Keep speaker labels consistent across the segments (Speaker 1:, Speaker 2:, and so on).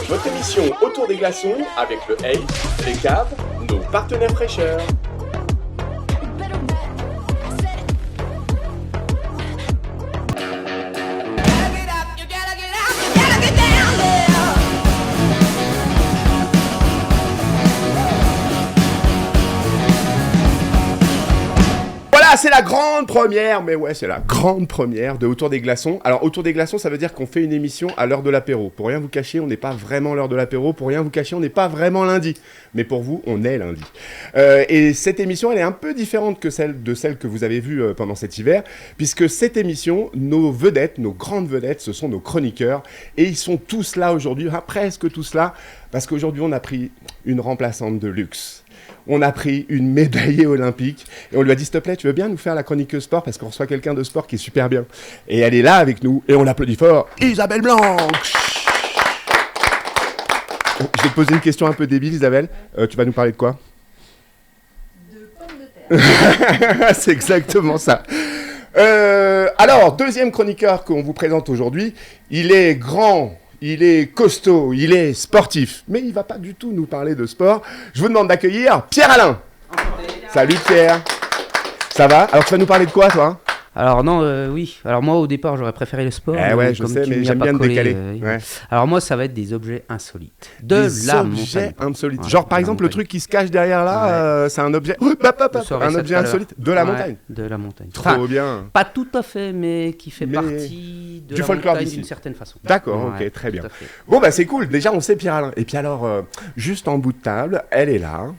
Speaker 1: Votre émission Autour des glaçons avec le Hey, les caves, nos partenaires fraîcheurs. C'est la grande première, mais ouais, c'est la grande première de Autour des glaçons. Alors, Autour des glaçons, ça veut dire qu'on fait une émission à l'heure de l'apéro. Pour rien vous cacher, on n'est pas vraiment l'heure de l'apéro. Pour rien vous cacher, on n'est pas vraiment lundi. Mais pour vous, on est lundi. Et cette émission, elle est un peu différente que celle que vous avez vue pendant cet hiver, puisque cette émission, nos vedettes, nos grandes vedettes, ce sont nos chroniqueurs. Et ils sont tous là aujourd'hui, presque tous là, parce qu'aujourd'hui, on a pris une remplaçante de luxe. On a pris une médaillée olympique et on lui a dit s'il te plaît, tu veux bien nous faire la chroniqueuse sport parce qu'on reçoit quelqu'un de sport qui est super bien. Et elle est là avec nous et on l'applaudit fort. Isabelle Blanc. Je vais te poser une question un peu débile, Isabelle. Tu vas nous parler de quoi ?
Speaker 2: De pommes de terre.
Speaker 1: C'est exactement ça. Alors, deuxième chroniqueur qu'on vous présente aujourd'hui, il est grand. Il est costaud, il est sportif, mais il ne va pas du tout nous parler de sport. Je vous demande d'accueillir Pierre-Alain. Salut Pierre. Ça va ? Alors tu vas nous parler de quoi toi ?
Speaker 3: Alors non, oui. Alors moi au départ j'aurais préféré le sport.
Speaker 1: Ouais, je sais, mais j'aime bien te décaler. Ouais.
Speaker 3: Alors moi ça va être des objets insolites. Des
Speaker 1: objets insolites. Ouais, genre par exemple le truc qui se cache derrière là, c'est un objet. Un objet insolite de la montagne.
Speaker 3: De la montagne.
Speaker 1: Trop bien.
Speaker 3: Pas tout à fait, mais qui fait partie de
Speaker 1: du
Speaker 3: la
Speaker 1: folklore
Speaker 3: montagne
Speaker 1: d'ici.
Speaker 3: d'une certaine façon.
Speaker 1: D'accord, ok, très bien. Bon bah c'est cool. Déjà on sait Pierre-Alain. Et puis alors juste en bout de table, elle est là.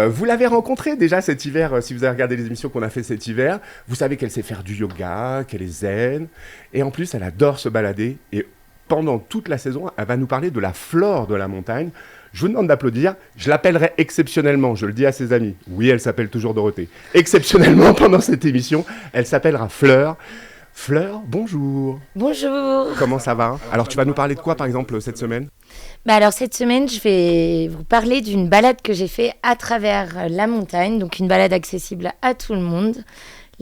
Speaker 1: Vous l'avez rencontrée déjà cet hiver. Si vous avez regardé les émissions qu'on a fait cet hiver, vous savez qu'elle sait faire du yoga, qu'elle est zen, et en plus elle adore se balader, et pendant toute la saison, elle va nous parler de la flore de la montagne. Je vous demande d'applaudir, je l'appellerai exceptionnellement, je le dis à ses amis, oui elle s'appelle toujours Dorothée, exceptionnellement pendant cette émission, elle s'appellera Fleur. Fleur, bonjour.
Speaker 4: Bonjour.
Speaker 1: Comment ça va ? Alors tu vas nous parler de quoi par exemple cette semaine ?
Speaker 4: Alors cette semaine, je vais vous parler d'une balade que j'ai fait à travers la montagne, donc une balade accessible à tout le monde.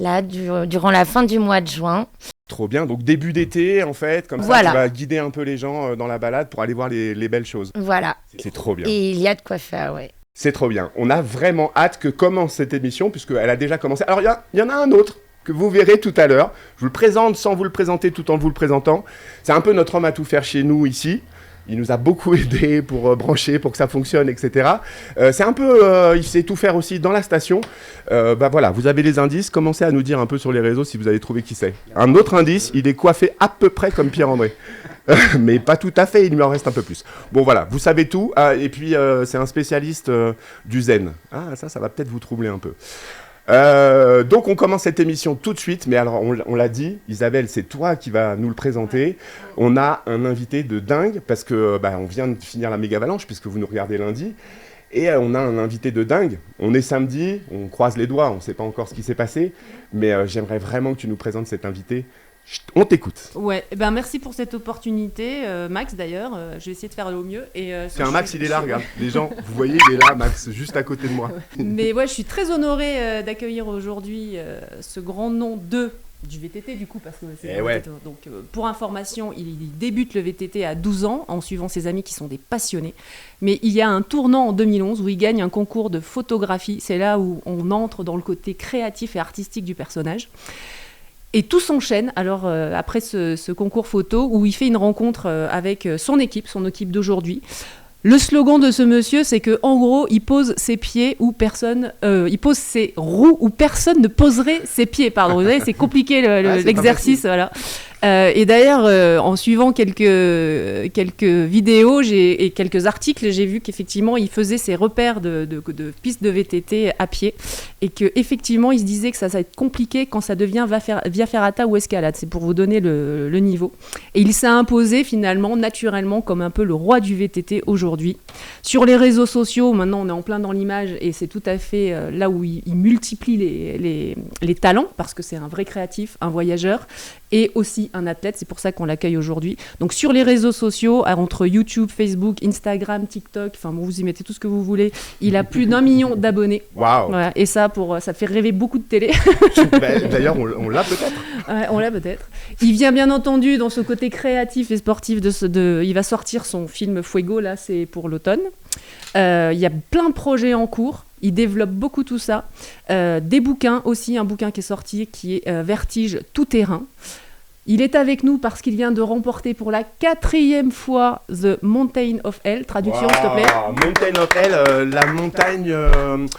Speaker 4: Là, durant la fin du mois de juin.
Speaker 1: Trop bien, donc début d'été en fait, comme ça
Speaker 4: voilà.
Speaker 1: Tu vas guider un peu les gens dans la balade pour aller voir les belles choses.
Speaker 4: Voilà.
Speaker 1: C'est trop bien.
Speaker 4: Et il y a de quoi faire, ouais.
Speaker 1: C'est trop bien. On a vraiment hâte que commence cette émission, puisqu'elle a déjà commencé. Alors il y en a un autre que vous verrez tout à l'heure. Je vous le présente sans vous le présenter tout en vous le présentant. C'est un peu notre homme à tout faire chez nous ici. Il nous a beaucoup aidé pour brancher, pour que ça fonctionne, etc. C'est un peu... il sait tout faire aussi dans la station. Voilà, vous avez les indices. Commencez à nous dire un peu sur les réseaux si vous avez trouvé qui c'est. Un autre indice, il est coiffé à peu près comme Pierre-André. Mais pas tout à fait, il lui en reste un peu plus. Bon voilà, vous savez tout. Et puis, c'est un spécialiste du zen. Ah, ça va peut-être vous troubler un peu. Donc on commence cette émission tout de suite, mais alors on l'a dit, Isabelle, c'est toi qui vas nous le présenter. On a un invité de dingue, parce que on vient de finir la méga avalanche, puisque vous nous regardez lundi, et on a un invité de dingue. On est samedi, on croise les doigts, on ne sait pas encore ce qui s'est passé, mais j'aimerais vraiment que tu nous présentes cet invité. On t'écoute.
Speaker 2: Ouais, merci pour cette opportunité, Max d'ailleurs. Je vais essayer de faire au mieux.
Speaker 1: C'est un Max, il est là, regarde. Les gens, vous voyez, il est là, Max, juste à côté de moi.
Speaker 2: Mais ouais, je suis très honorée d'accueillir aujourd'hui ce grand nom du VTT du coup, parce que c'est VTT. Donc pour information, il débute le VTT à 12 ans en suivant ses amis qui sont des passionnés. Mais il y a un tournant en 2011 où il gagne un concours de photographie. C'est là où on entre dans le côté créatif et artistique du personnage. Et tout s'enchaîne alors après ce concours photo où il fait une rencontre avec son équipe d'aujourd'hui. Le slogan de ce monsieur, c'est que en gros, il pose ses pieds où personne, il pose ses roues où personne ne poserait ses pieds. Pardon, vous voyez, c'est compliqué l'exercice, voilà. Et d'ailleurs, en suivant quelques vidéos et quelques articles, j'ai vu qu'effectivement, il faisait ses repères de pistes de VTT à pied et qu'effectivement, il se disait que ça va être compliqué quand ça devient via ferrata ou escalade. C'est pour vous donner le niveau. Et il s'est imposé finalement, naturellement, comme un peu le roi du VTT aujourd'hui. Sur les réseaux sociaux, maintenant, on est en plein dans l'image et c'est tout à fait là où il multiplie les talents parce que c'est un vrai créatif, un voyageur et aussi un athlète, c'est pour ça qu'on l'accueille aujourd'hui. Donc sur les réseaux sociaux, entre YouTube, Facebook, Instagram, TikTok, enfin bon, vous y mettez tout ce que vous voulez, il a plus d'1 million d'abonnés.
Speaker 1: Waouh.
Speaker 2: Voilà, et ça fait rêver beaucoup de télé.
Speaker 1: D'ailleurs, on l'a peut-être.
Speaker 2: On l'a peut-être. Il vient bien entendu dans ce côté créatif et sportif il va sortir son film Fuego, là, c'est pour l'automne. Il y a plein de projets en cours. Il développe beaucoup tout ça. Des bouquins aussi, un bouquin qui est sorti qui est Vertige tout terrain. Il est avec nous parce qu'il vient de remporter pour la 4e fois The Mountain of Hell. Traduction, s'il te plaît.
Speaker 1: Mountain of Hell, la montagne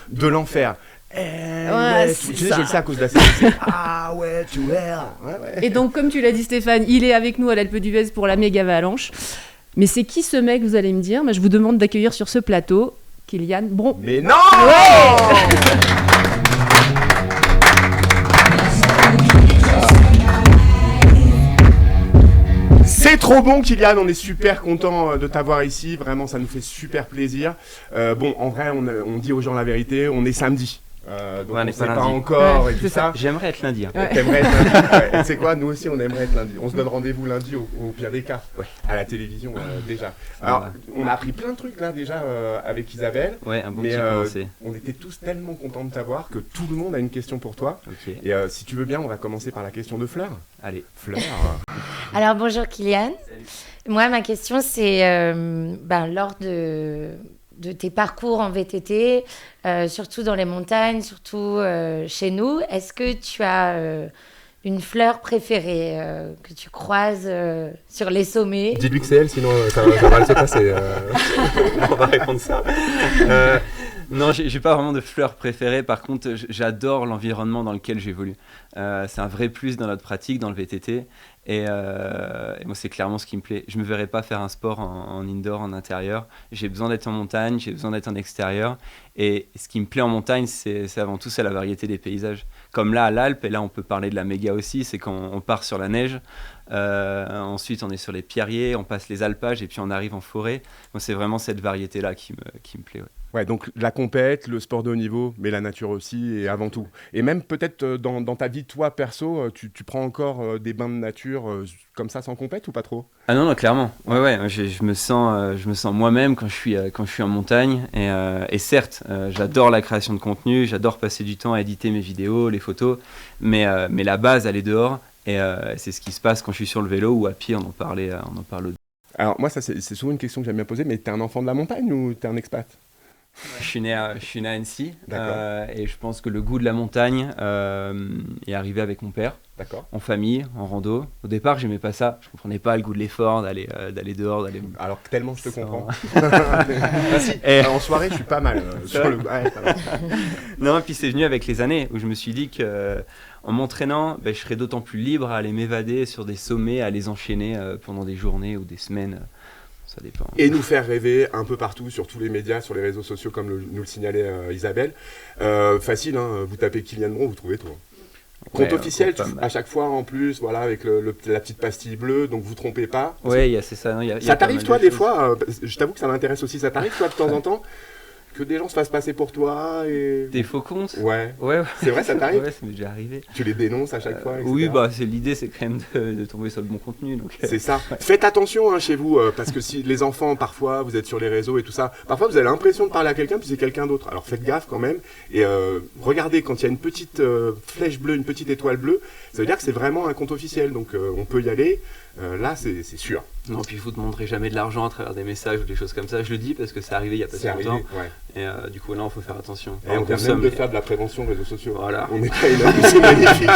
Speaker 1: de l'enfer.
Speaker 2: Ouais,
Speaker 1: je le sais à cause de la série. Ah ouais, tu hell. Ouais.
Speaker 2: Et donc, comme tu l'as dit, Stéphane, il est avec nous à l'Alpe d'Huez pour la méga avalanche. Mais c'est qui ce mec, vous allez me dire? Je vous demande d'accueillir sur ce plateau Kylian Bron.
Speaker 1: Mais non! C'est trop bon, Kylian, on est super content de t'avoir ici, vraiment ça nous fait super plaisir. En vrai, on dit aux gens la vérité, on est samedi. Donc on ne sait pas encore et tout ça.
Speaker 3: J'aimerais être lundi.
Speaker 1: Ouais. T'aimerais être lundi. Ouais. C'est quoi? Nous aussi, on aimerait être lundi. On se donne rendez-vous lundi au pire des cas, à la télévision déjà. Alors, on a appris plein de trucs là déjà avec Isabelle.
Speaker 3: Ouais, un bon petit commencé.
Speaker 1: On était tous tellement contents de t'avoir que tout le monde a une question pour toi.
Speaker 3: Okay.
Speaker 1: Et si tu veux bien, on va commencer par la question de Fleur.
Speaker 3: Allez,
Speaker 1: Fleur.
Speaker 4: Alors bonjour Kylian.
Speaker 3: Salut.
Speaker 4: Moi, ma question c'est lors de tes parcours en VTT, surtout dans les montagnes, surtout chez nous, est-ce que tu as une fleur préférée que tu croises sur les sommets?
Speaker 1: Dis-lui que c'est elle, sinon ça va mal se passer.
Speaker 3: On va répondre ça. Non, j'ai pas vraiment de fleur préférée. Par contre, j'adore l'environnement dans lequel j'évolue. C'est un vrai plus dans notre pratique, dans le VTT. Et moi, c'est clairement ce qui me plaît. Je me verrais pas faire un sport en indoor, en intérieur. J'ai besoin d'être en montagne, j'ai besoin d'être en extérieur. Et ce qui me plaît en montagne, c'est avant tout la variété des paysages. Comme là, à l'Alpe, et là, on peut parler de la méga aussi, c'est quand on part sur la neige. Ensuite, on est sur les pierriers, on passe les alpages et puis on arrive en forêt. Moi, c'est vraiment cette variété-là qui me plaît.
Speaker 1: Ouais, donc la compète, le sport de haut niveau, mais la nature aussi, et avant tout. Et même peut-être dans ta vie, toi, perso, tu prends encore des bains de nature comme ça sans compète ou pas trop?
Speaker 3: Ah non, clairement. Ouais, je me sens moi-même quand je suis en montagne. Et certes, j'adore la création de contenu, j'adore passer du temps à éditer mes vidéos, les photos, mais la base, elle est dehors. Et c'est ce qui se passe quand je suis sur le vélo ou à pied, on en parlait au...
Speaker 1: Alors moi, ça c'est souvent une question que j'aime bien poser, mais t'es un enfant de la montagne ou t'es un expat?
Speaker 3: Je suis né à Annecy et je pense que le goût de la montagne est arrivé avec mon père.
Speaker 1: D'accord.
Speaker 3: En famille, en rando. Au départ, j'aimais pas ça. Je comprenais pas le goût de l'effort, d'aller dehors, d'aller.
Speaker 1: Alors tellement je te comprends. En soirée, je suis pas mal.
Speaker 3: Non, et puis c'est venu avec les années où je me suis dit que en m'entraînant, je serais d'autant plus libre à aller m'évader sur des sommets, à aller enchaîner pendant des journées ou des semaines. Ça dépend.
Speaker 1: Et nous faire rêver un peu partout, sur tous les médias, sur les réseaux sociaux, comme nous le signalait Isabelle. Facile, hein, vous tapez Kylian Bron, vous trouvez tout. Compte officiel, à chaque fois en plus, voilà, avec la petite pastille bleue, donc vous trompez pas.
Speaker 3: Oui, c'est ça.
Speaker 1: Ça t'arrive toi des fois, je t'avoue que ça m'intéresse aussi, ça t'arrive toi de temps en temps que des gens se fassent passer pour toi et...
Speaker 3: Des faux comptes?
Speaker 1: Ouais.
Speaker 3: Ouais.
Speaker 1: C'est vrai, ça t'arrive?
Speaker 3: Ouais, ça m'est déjà arrivé.
Speaker 1: Tu les dénonces à chaque fois, etc.
Speaker 3: Oui, l'idée c'est quand même de tomber sur le bon contenu. Donc,
Speaker 1: c'est ça. Ouais. Faites attention chez vous, parce que si les enfants, parfois, vous êtes sur les réseaux et tout ça, parfois vous avez l'impression de parler à quelqu'un, puis c'est quelqu'un d'autre. Alors faites gaffe quand même, et regardez, quand il y a une petite flèche bleue, une petite étoile bleue, ça veut dire que c'est vraiment un compte officiel, donc on peut y aller. Là, c'est sûr.
Speaker 3: Non, puis vous ne demanderez jamais de l'argent à travers des messages ou des choses comme ça. Je le dis parce que c'est arrivé il y a pas si longtemps. Ouais. Et du coup, là, il faut faire attention.
Speaker 1: Et on consomme de faire de la prévention réseaux sociaux.
Speaker 3: Voilà.
Speaker 1: On n'est pas énorme, c'est magnifique.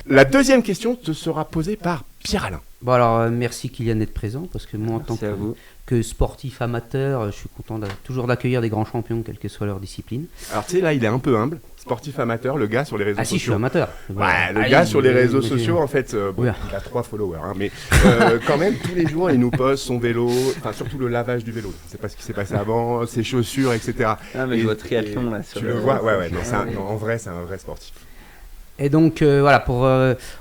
Speaker 1: La deuxième question te sera posée par Pierre-Alain.
Speaker 5: Bon alors, merci Kylian d'être présent, parce que moi, en tant que sportif amateur, je suis content toujours d'accueillir des grands champions, quelle que soit leur discipline.
Speaker 1: Alors tu sais, là, il est un peu humble. Sportif amateur, le gars sur les réseaux sociaux.
Speaker 5: Ah si, je suis amateur.
Speaker 1: Ouais, le gars sur les réseaux sociaux, en fait, il a 3 followers, hein, mais quand même, tous les jours, il nous poste son vélo, enfin surtout le lavage du vélo. Je sais pas ce qui s'est passé avant, ses chaussures, etc.
Speaker 3: Ah, mais je vois triathlon là.
Speaker 1: Tu le vois, ouais, non, en vrai, c'est un vrai sportif.
Speaker 5: Et donc, voilà,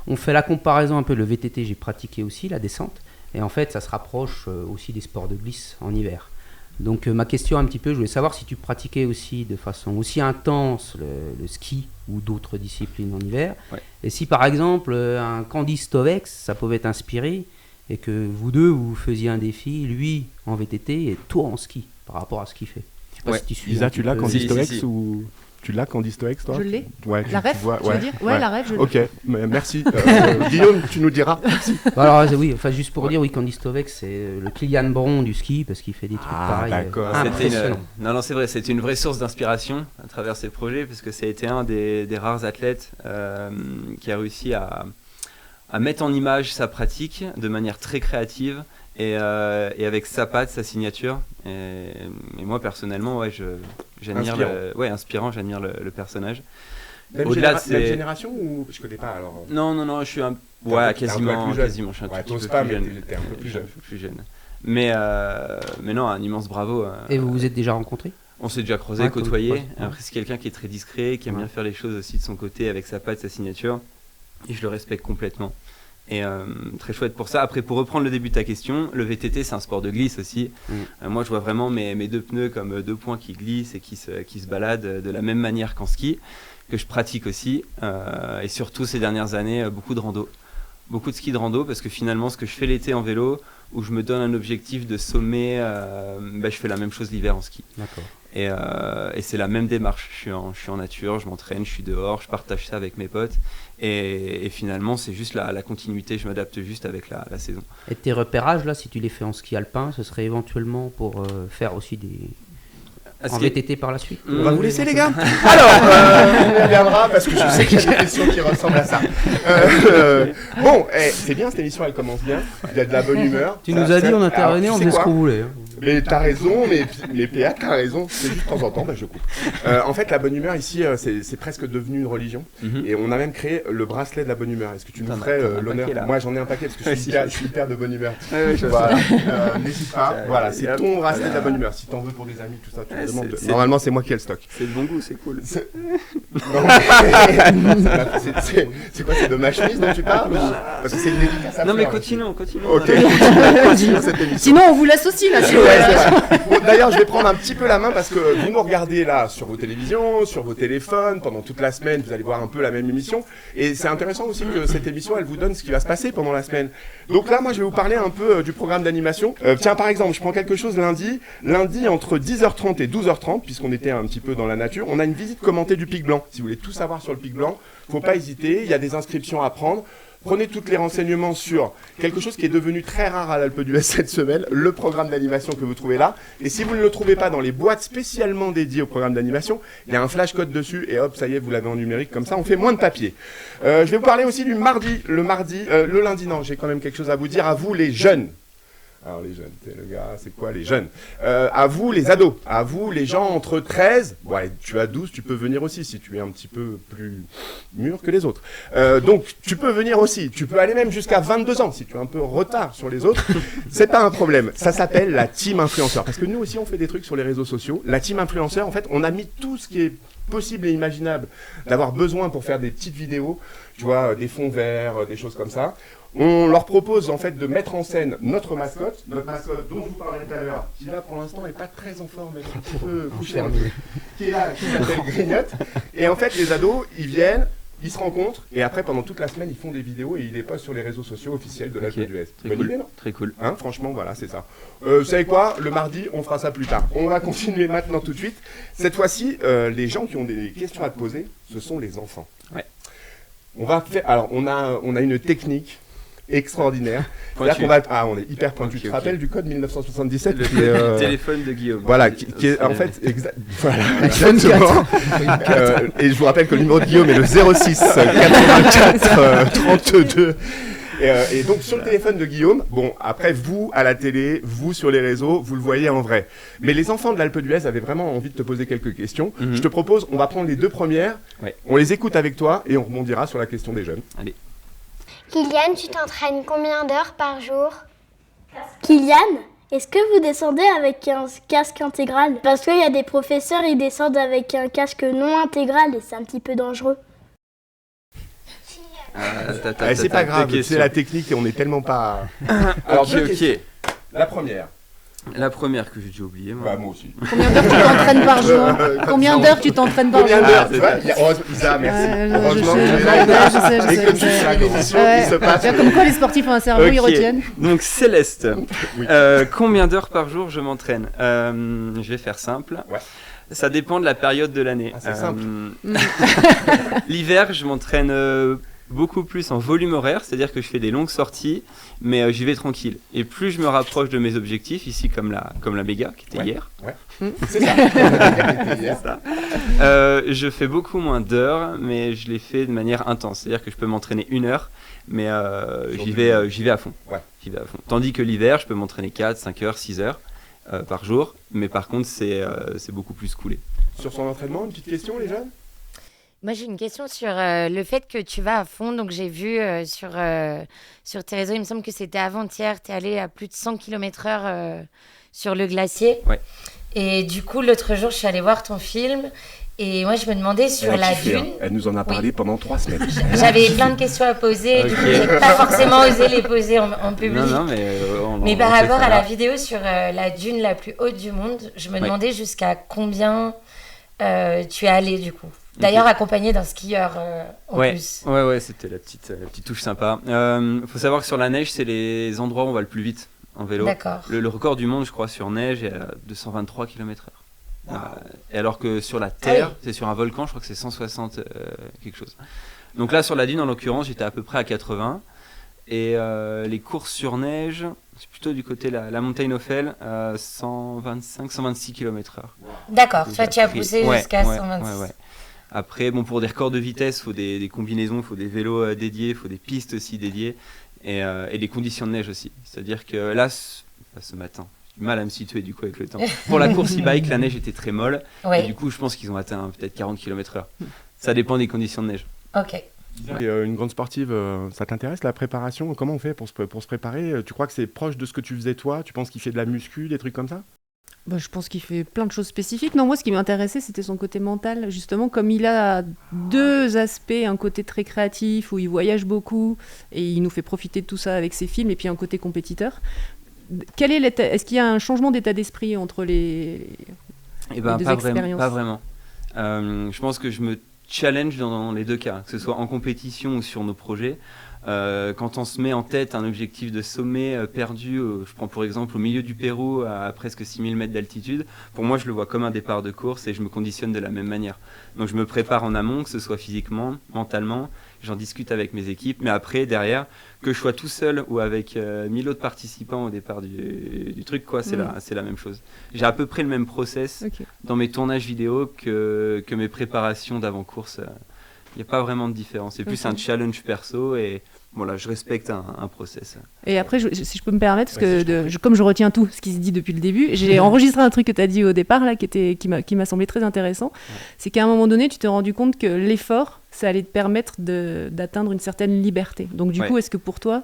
Speaker 5: on fait la comparaison un peu, le VTT, j'ai pratiqué aussi, la descente, et en fait, ça se rapproche aussi des sports de glisse en hiver. Donc ma question un petit peu, je voulais savoir si tu pratiquais aussi de façon aussi intense le ski ou d'autres disciplines en hiver. Ouais. Et si par exemple un Candice Stovex, ça pouvait t'inspirer et que vous deux vous faisiez un défi, lui en VTT et toi en ski par rapport à ce qu'il fait. Je sais pas si tu suis.
Speaker 1: Lisa, tu l'as Candice Stovex ou Tu l'as, Candice Toex, toi?
Speaker 2: Je l'ai.
Speaker 1: Ouais,
Speaker 2: La ref, tu veux dire? Ouais, la ref, je l'ai.
Speaker 1: Ok, merci. Guillaume, tu nous diras. Merci.
Speaker 5: Alors oui, enfin juste pour dire, oui, Candice Toex, c'est le Kylian Bron du ski parce qu'il fait des trucs pareils.
Speaker 1: D'accord.
Speaker 3: Non, c'est vrai, c'était une vraie source d'inspiration à travers ces projets parce que ça a été un des rares athlètes qui a réussi à mettre en image sa pratique de manière très créative et avec sa patte, sa signature. Et moi personnellement, j'admire inspirant, j'admire le personnage.
Speaker 1: Même génération ou je connais pas alors?
Speaker 3: Non, je suis quasiment, je suis un tout petit peu plus jeune.
Speaker 1: T'es un peu plus jeune.
Speaker 3: Mais non, un immense bravo.
Speaker 5: Et vous vous êtes déjà rencontrés?
Speaker 3: On s'est déjà croisés, côtoyés.
Speaker 5: Ouais.
Speaker 3: Après, c'est quelqu'un qui est très discret, qui aime bien faire les choses aussi de son côté avec sa patte, sa signature. Et je le respecte complètement. Et très chouette pour ça. Après, pour reprendre le début de ta question, le VTT, c'est un sport de glisse aussi. Moi, je vois vraiment mes deux pneus comme deux points qui glissent et qui se baladent de la même manière qu'en ski, que je pratique aussi. Et surtout, ces dernières années, beaucoup de rando. Beaucoup de ski de rando, parce que finalement, ce que je fais l'été en vélo, où je me donne un objectif de sommet, je fais la même chose l'hiver en ski.
Speaker 5: D'accord.
Speaker 3: Et c'est la même démarche. Je suis en nature, je m'entraîne, je suis dehors, je partage ça avec mes potes. Et finalement, c'est juste la continuité, je m'adapte juste avec la saison.
Speaker 5: Et tes repérages, là, si tu les fais en ski alpin, ce serait éventuellement pour faire aussi des... En VTT par la suite.
Speaker 1: On va vous laisser les gars. Alors, on reviendra parce que je sais qu'il y a des questions qui ressemblent à ça. C'est bien, cette émission elle commence bien. Il y a de la bonne humeur.
Speaker 5: Tu nous as dit on intervenait, on faisait ce qu'on voulait.
Speaker 1: Mais t'as raison, mais PA, t'as raison. C'est juste de temps en temps, je coupe. En fait, la bonne humeur ici, c'est presque devenu une religion. Et on a même créé le bracelet de la bonne humeur. Est-ce que tu nous ferais l'honneur? Moi, j'en ai un paquet parce que je suis hyper de bonne humeur. Voilà. N'hésite pas. Voilà, c'est ton bracelet de la bonne humeur. Si t'en veux pour des amis, tout ça, tu me demandes. Normalement, c'est moi qui ai le stock.
Speaker 3: C'est de bon goût, c'est cool.
Speaker 1: C'est quoi, c'est de ma chemise dont tu parles? Parce que c'est une dédicace à
Speaker 3: Non, mais
Speaker 1: faire,
Speaker 3: continuons.
Speaker 1: Ok, continuons cette émission.
Speaker 2: Sinon, on vous laisse aussi là.
Speaker 1: Bon, d'ailleurs, je vais prendre un petit peu la main parce que vous nous regardez là sur vos télévisions, sur vos téléphones, pendant toute la semaine, vous allez voir un peu la même émission. Et c'est intéressant aussi que cette émission, elle vous donne ce qui va se passer pendant la semaine. Donc là, moi, je vais vous parler un peu du programme d'animation. Tiens, par exemple, je prends quelque chose lundi. Lundi, entre 10h30 et 12h30, puisqu'on était un petit peu dans la nature, on a une visite commentée du Pic Blanc. Si vous voulez tout savoir sur le Pic Blanc, faut pas hésiter, il y a des inscriptions à prendre. Prenez tous les renseignements sur quelque chose qui est devenu très rare à l'Alpe d'Huez cette semaine, le programme d'animation que vous trouvez là. Et si vous ne le trouvez pas dans les boîtes spécialement dédiées au programme d'animation, il y a un flash code dessus et hop, ça y est, vous l'avez en numérique, comme ça on fait moins de papier. Je vais vous parler aussi du mardi. Le lundi, non, j'ai quand même quelque chose à vous dire à vous les jeunes. Alors les jeunes, le gars, c'est quoi les jeunes? À vous les ados, à vous les gens entre 13, ouais, tu as 12, tu peux venir aussi si tu es un petit peu plus mûr que les autres. Donc tu peux venir aussi, tu peux aller même jusqu'à 22 ans si tu es un peu en retard sur les autres, c'est pas un problème. Ça s'appelle la team influenceur parce que nous aussi on fait des trucs sur les réseaux sociaux. La team influenceur, en fait, on a mis tout ce qui est possible et imaginable d'avoir besoin pour faire des petites vidéos, tu vois, des fonds verts, des choses comme ça. On leur propose en fait de mettre en scène notre mascotte dont je vous parlais tout à l'heure, qui là pour l'instant n'est pas très en forme, mais un petit peu couché, qui est là, qui s'appelle Grignotte. Et en fait les ados, ils viennent, ils se rencontrent, et après pendant toute la semaine ils font des vidéos et ils les postent sur les réseaux sociaux officiels de l'Alpe d'Huez. Bonne idée, non ?
Speaker 3: Très cool.
Speaker 1: Hein, franchement, voilà, c'est ça. Vous savez quoi ? Le mardi, on fera ça plus tard. On va continuer maintenant tout de suite. Cette fois-ci, les gens qui ont des questions à te poser, ce sont les enfants.
Speaker 3: Ouais.
Speaker 1: On va faire. Alors, on a une technique extraordinaire. On est hyper pointu.
Speaker 3: Okay,
Speaker 1: tu te rappelles du code 1977
Speaker 3: le téléphone de Guillaume.
Speaker 1: Voilà, qui est en fait voilà, exactement. Et je vous rappelle que le numéro de Guillaume est le 06 84 32. Et donc sur le téléphone de Guillaume, bon, après vous à la télé, vous sur les réseaux, vous le voyez en vrai. Mais les enfants de l'Alpe d'Huez avaient vraiment envie de te poser quelques questions. Je te propose, on va prendre les deux premières, on les écoute avec toi et on rebondira sur la question des jeunes.
Speaker 3: Allez.
Speaker 6: Kylian, tu t'entraînes combien d'heures par jour? Kylian, est-ce que vous descendez avec un casque intégral? Parce qu'il y a des professeurs, ils descendent avec un casque non intégral et c'est un petit peu dangereux.
Speaker 1: C'est pas grave, c'est la technique et on n'est tellement pas... Alors, ok. La première.
Speaker 3: La première que j'ai déjà oubliée, moi.
Speaker 1: Bah, moi aussi.
Speaker 2: Combien d'heures tu t'entraînes par jour? Combien d'heures tu t'entraînes par jour?
Speaker 1: Combien d'heures? Isa, merci. Heureusement
Speaker 2: je sais.
Speaker 1: Et que tu fais la l'émission qui se passe.
Speaker 2: Comme quoi les sportifs ont un cerveau, ils retiennent.
Speaker 3: Donc Céleste, combien d'heures par jour je m'entraîne? Je vais faire simple.
Speaker 1: Ouais.
Speaker 3: Ça dépend de la période de l'année.
Speaker 1: C'est simple.
Speaker 3: L'hiver, je m'entraîne beaucoup plus en volume horaire, c'est-à-dire que je fais des longues sorties, mais j'y vais tranquille. Et plus je me rapproche de mes objectifs, ici comme la méga qui était hier.
Speaker 1: Ouais. C'est ça.
Speaker 3: C'est ça. Je fais beaucoup moins d'heures, mais je les fais de manière intense. C'est-à-dire que je peux m'entraîner 1 heure, mais j'y vais à fond.
Speaker 1: Ouais.
Speaker 3: J'y vais à fond. Tandis que l'hiver, je peux m'entraîner 4, 5 heures, 6 heures par jour, mais par contre, c'est beaucoup plus coolé.
Speaker 1: Sur son entraînement, une petite question, les jeunes?
Speaker 4: Moi, j'ai une question sur le fait que tu vas à fond. Donc, j'ai vu sur tes réseaux, il me semble que c'était avant-hier, tu es allé à plus de 100 km/h sur le glacier.
Speaker 3: Ouais.
Speaker 4: Et du coup, l'autre jour, je suis allée voir ton film. Et moi, je me demandais sur la dune.
Speaker 1: Elle nous en a parlé pendant 3 semaines.
Speaker 4: J'avais plein de questions à poser.
Speaker 3: Ok.
Speaker 4: Du coup, j'ai pas forcément osé les poser en public.
Speaker 3: Non,
Speaker 4: Mais par rapport à la vidéo sur la dune la plus haute du monde, je me demandais jusqu'à combien tu es allé du coup. D'ailleurs, accompagné d'un skieur en plus.
Speaker 3: Ouais, c'était la petite touche sympa. Faut savoir que sur la neige, c'est les endroits où on va le plus vite en vélo.
Speaker 4: D'accord.
Speaker 3: Le record du monde, je crois, sur neige est à 223 km/h. Et alors que sur la terre, c'est sur un volcan, je crois que c'est 160 quelque chose. Donc là, sur la dune, en l'occurrence, j'étais à peu près à 80. Et les courses sur neige, c'est plutôt du côté de la montagne Ophel, 125-126 km/h.
Speaker 4: D'accord, toi tu as poussé jusqu'à 126.
Speaker 3: Ouais. Après, pour des records de vitesse, il faut des combinaisons, il faut des vélos dédiés, il faut des pistes aussi dédiées et des conditions de neige aussi. C'est-à-dire que là, ce matin, j'ai du mal à me situer du coup avec le temps. Pour la course e-bike, la neige était très molle. Et du coup, je pense qu'ils ont atteint peut-être 40 km/h. Ça dépend des conditions de neige.
Speaker 4: Ok.
Speaker 1: Et, une grande sportive, ça t'intéresse la préparation? Comment on fait pour se préparer? Tu crois que c'est proche de ce que tu faisais toi? Tu penses qu'il fait de la muscu, des trucs comme ça?
Speaker 2: Je pense qu'il fait plein de choses spécifiques. Non, moi, ce qui m'intéressait, c'était son côté mental. Justement, comme il a 2 aspects, un côté très créatif, où il voyage beaucoup, et il nous fait profiter de tout ça avec ses films, et puis un côté compétiteur. Est-ce qu'il y a un changement d'état d'esprit entre les deux expériences?
Speaker 3: Pas vraiment. Je pense que je me challenge dans les 2 cas, que ce soit en compétition ou sur nos projets. Quand on se met en tête un objectif de sommet perdu, je prends pour exemple au milieu du Pérou à presque 6000 mètres d'altitude, pour moi je le vois comme un départ de course et je me conditionne de la même manière. Donc je me prépare en amont, que ce soit physiquement, mentalement, j'en discute avec mes équipes, mais après derrière, que je sois tout seul ou avec 1000 autres participants au départ du truc, c'est la même chose. J'ai à peu près le même process dans mes tournages vidéo que mes préparations d'avant-course. Il n'y a pas vraiment de différence, c'est plus un challenge perso et voilà, je respecte un process.
Speaker 2: Et après, si je peux me permettre, parce que comme je retiens tout ce qui se dit depuis le début, j'ai enregistré un truc que tu as dit au départ, là, qui m'a semblé très intéressant. C'est qu'à un moment donné, tu t'es rendu compte que l'effort, ça allait te permettre d'atteindre une certaine liberté. Donc du coup, est-ce que pour toi,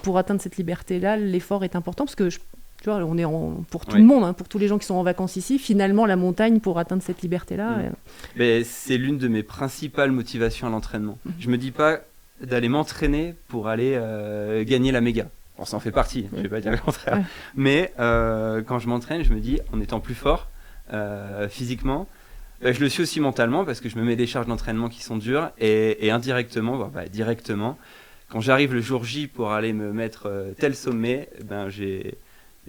Speaker 2: pour atteindre cette liberté-là, l'effort est important? Parce que tu vois, on est pour tout le monde, pour tous les gens qui sont en vacances ici, finalement, la montagne, pour atteindre cette liberté-là...
Speaker 3: Mais c'est l'une de mes principales motivations à l'entraînement. Je me dis pas d'aller m'entraîner pour aller gagner la méga. On s'en fait partie, je vais pas dire le contraire. Mais quand je m'entraîne, je me dis, en étant plus fort physiquement, je le suis aussi mentalement parce que je me mets des charges d'entraînement qui sont dures et indirectement, directement, quand j'arrive le jour J pour aller me mettre tel sommet, j'ai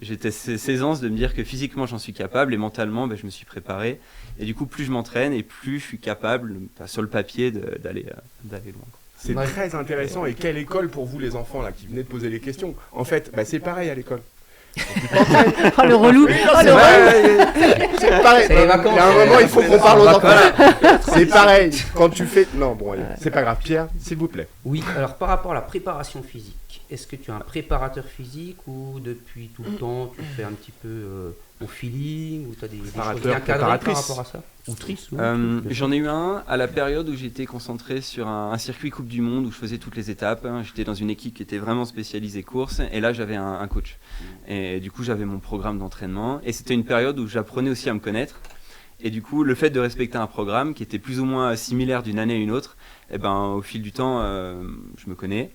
Speaker 3: cette aisance de me dire que physiquement j'en suis capable et mentalement je me suis préparé et du coup plus je m'entraîne et plus je suis capable sur le papier d'aller loin.
Speaker 1: C'est très intéressant. Et quelle école pour vous les enfants là qui venaient de poser les questions? En fait, c'est pareil à l'école.
Speaker 2: Oh le relou.
Speaker 1: C'est pareil. Il y a un moment il faut qu'on parle aux enfants. C'est pareil. Quand tu fais... Non bon, allez, c'est pas grave. Pierre, s'il vous plaît.
Speaker 5: Oui, alors par rapport à la préparation physique, est-ce que tu es un préparateur physique ou depuis tout le temps tu fais un petit peu au feeling ou tu as des choses bien cadrées par rapport à ça?
Speaker 3: J'en ai eu un à la période où j'étais concentré sur un circuit Coupe du Monde où je faisais toutes les étapes. J'étais dans une équipe qui était vraiment spécialisée course et là j'avais un coach. Et du coup j'avais mon programme d'entraînement et c'était une période où j'apprenais aussi à me connaître. Et du coup le fait de respecter un programme qui était plus ou moins similaire d'une année à une autre, au fil du temps je me connais.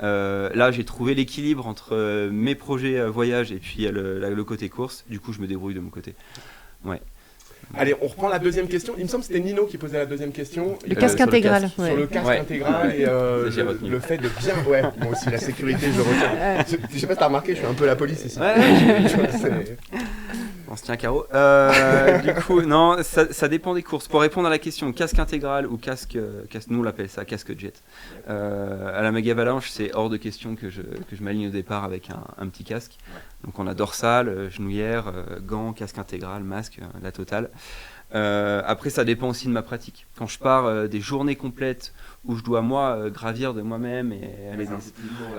Speaker 3: Là j'ai trouvé l'équilibre entre mes projets voyage et puis le côté course. Du coup je me débrouille de mon côté. Ouais.
Speaker 1: Allez, on reprend la deuxième question. Il me semble que c'était Nino qui posait la deuxième question.
Speaker 2: Le casque intégral.
Speaker 1: Sur le casque intégral et le fait de bien... Ouais, moi aussi, la sécurité, je le retiens. Je sais pas si t'as remarqué, je suis un peu la police ici.
Speaker 3: On se tient carreau. Du coup, non, ça dépend des courses. Pour répondre à la question, casque intégral ou casque nous on l'appelle ça casque jet. À la Mega Avalanche, c'est hors de question que je m'aligne au départ avec un petit casque. Donc on a dorsale, genouillère, gants, casque intégral, masque, la totale. Après, ça dépend aussi de ma pratique. Quand je pars des journées complètes où je dois gravir de moi-même et aller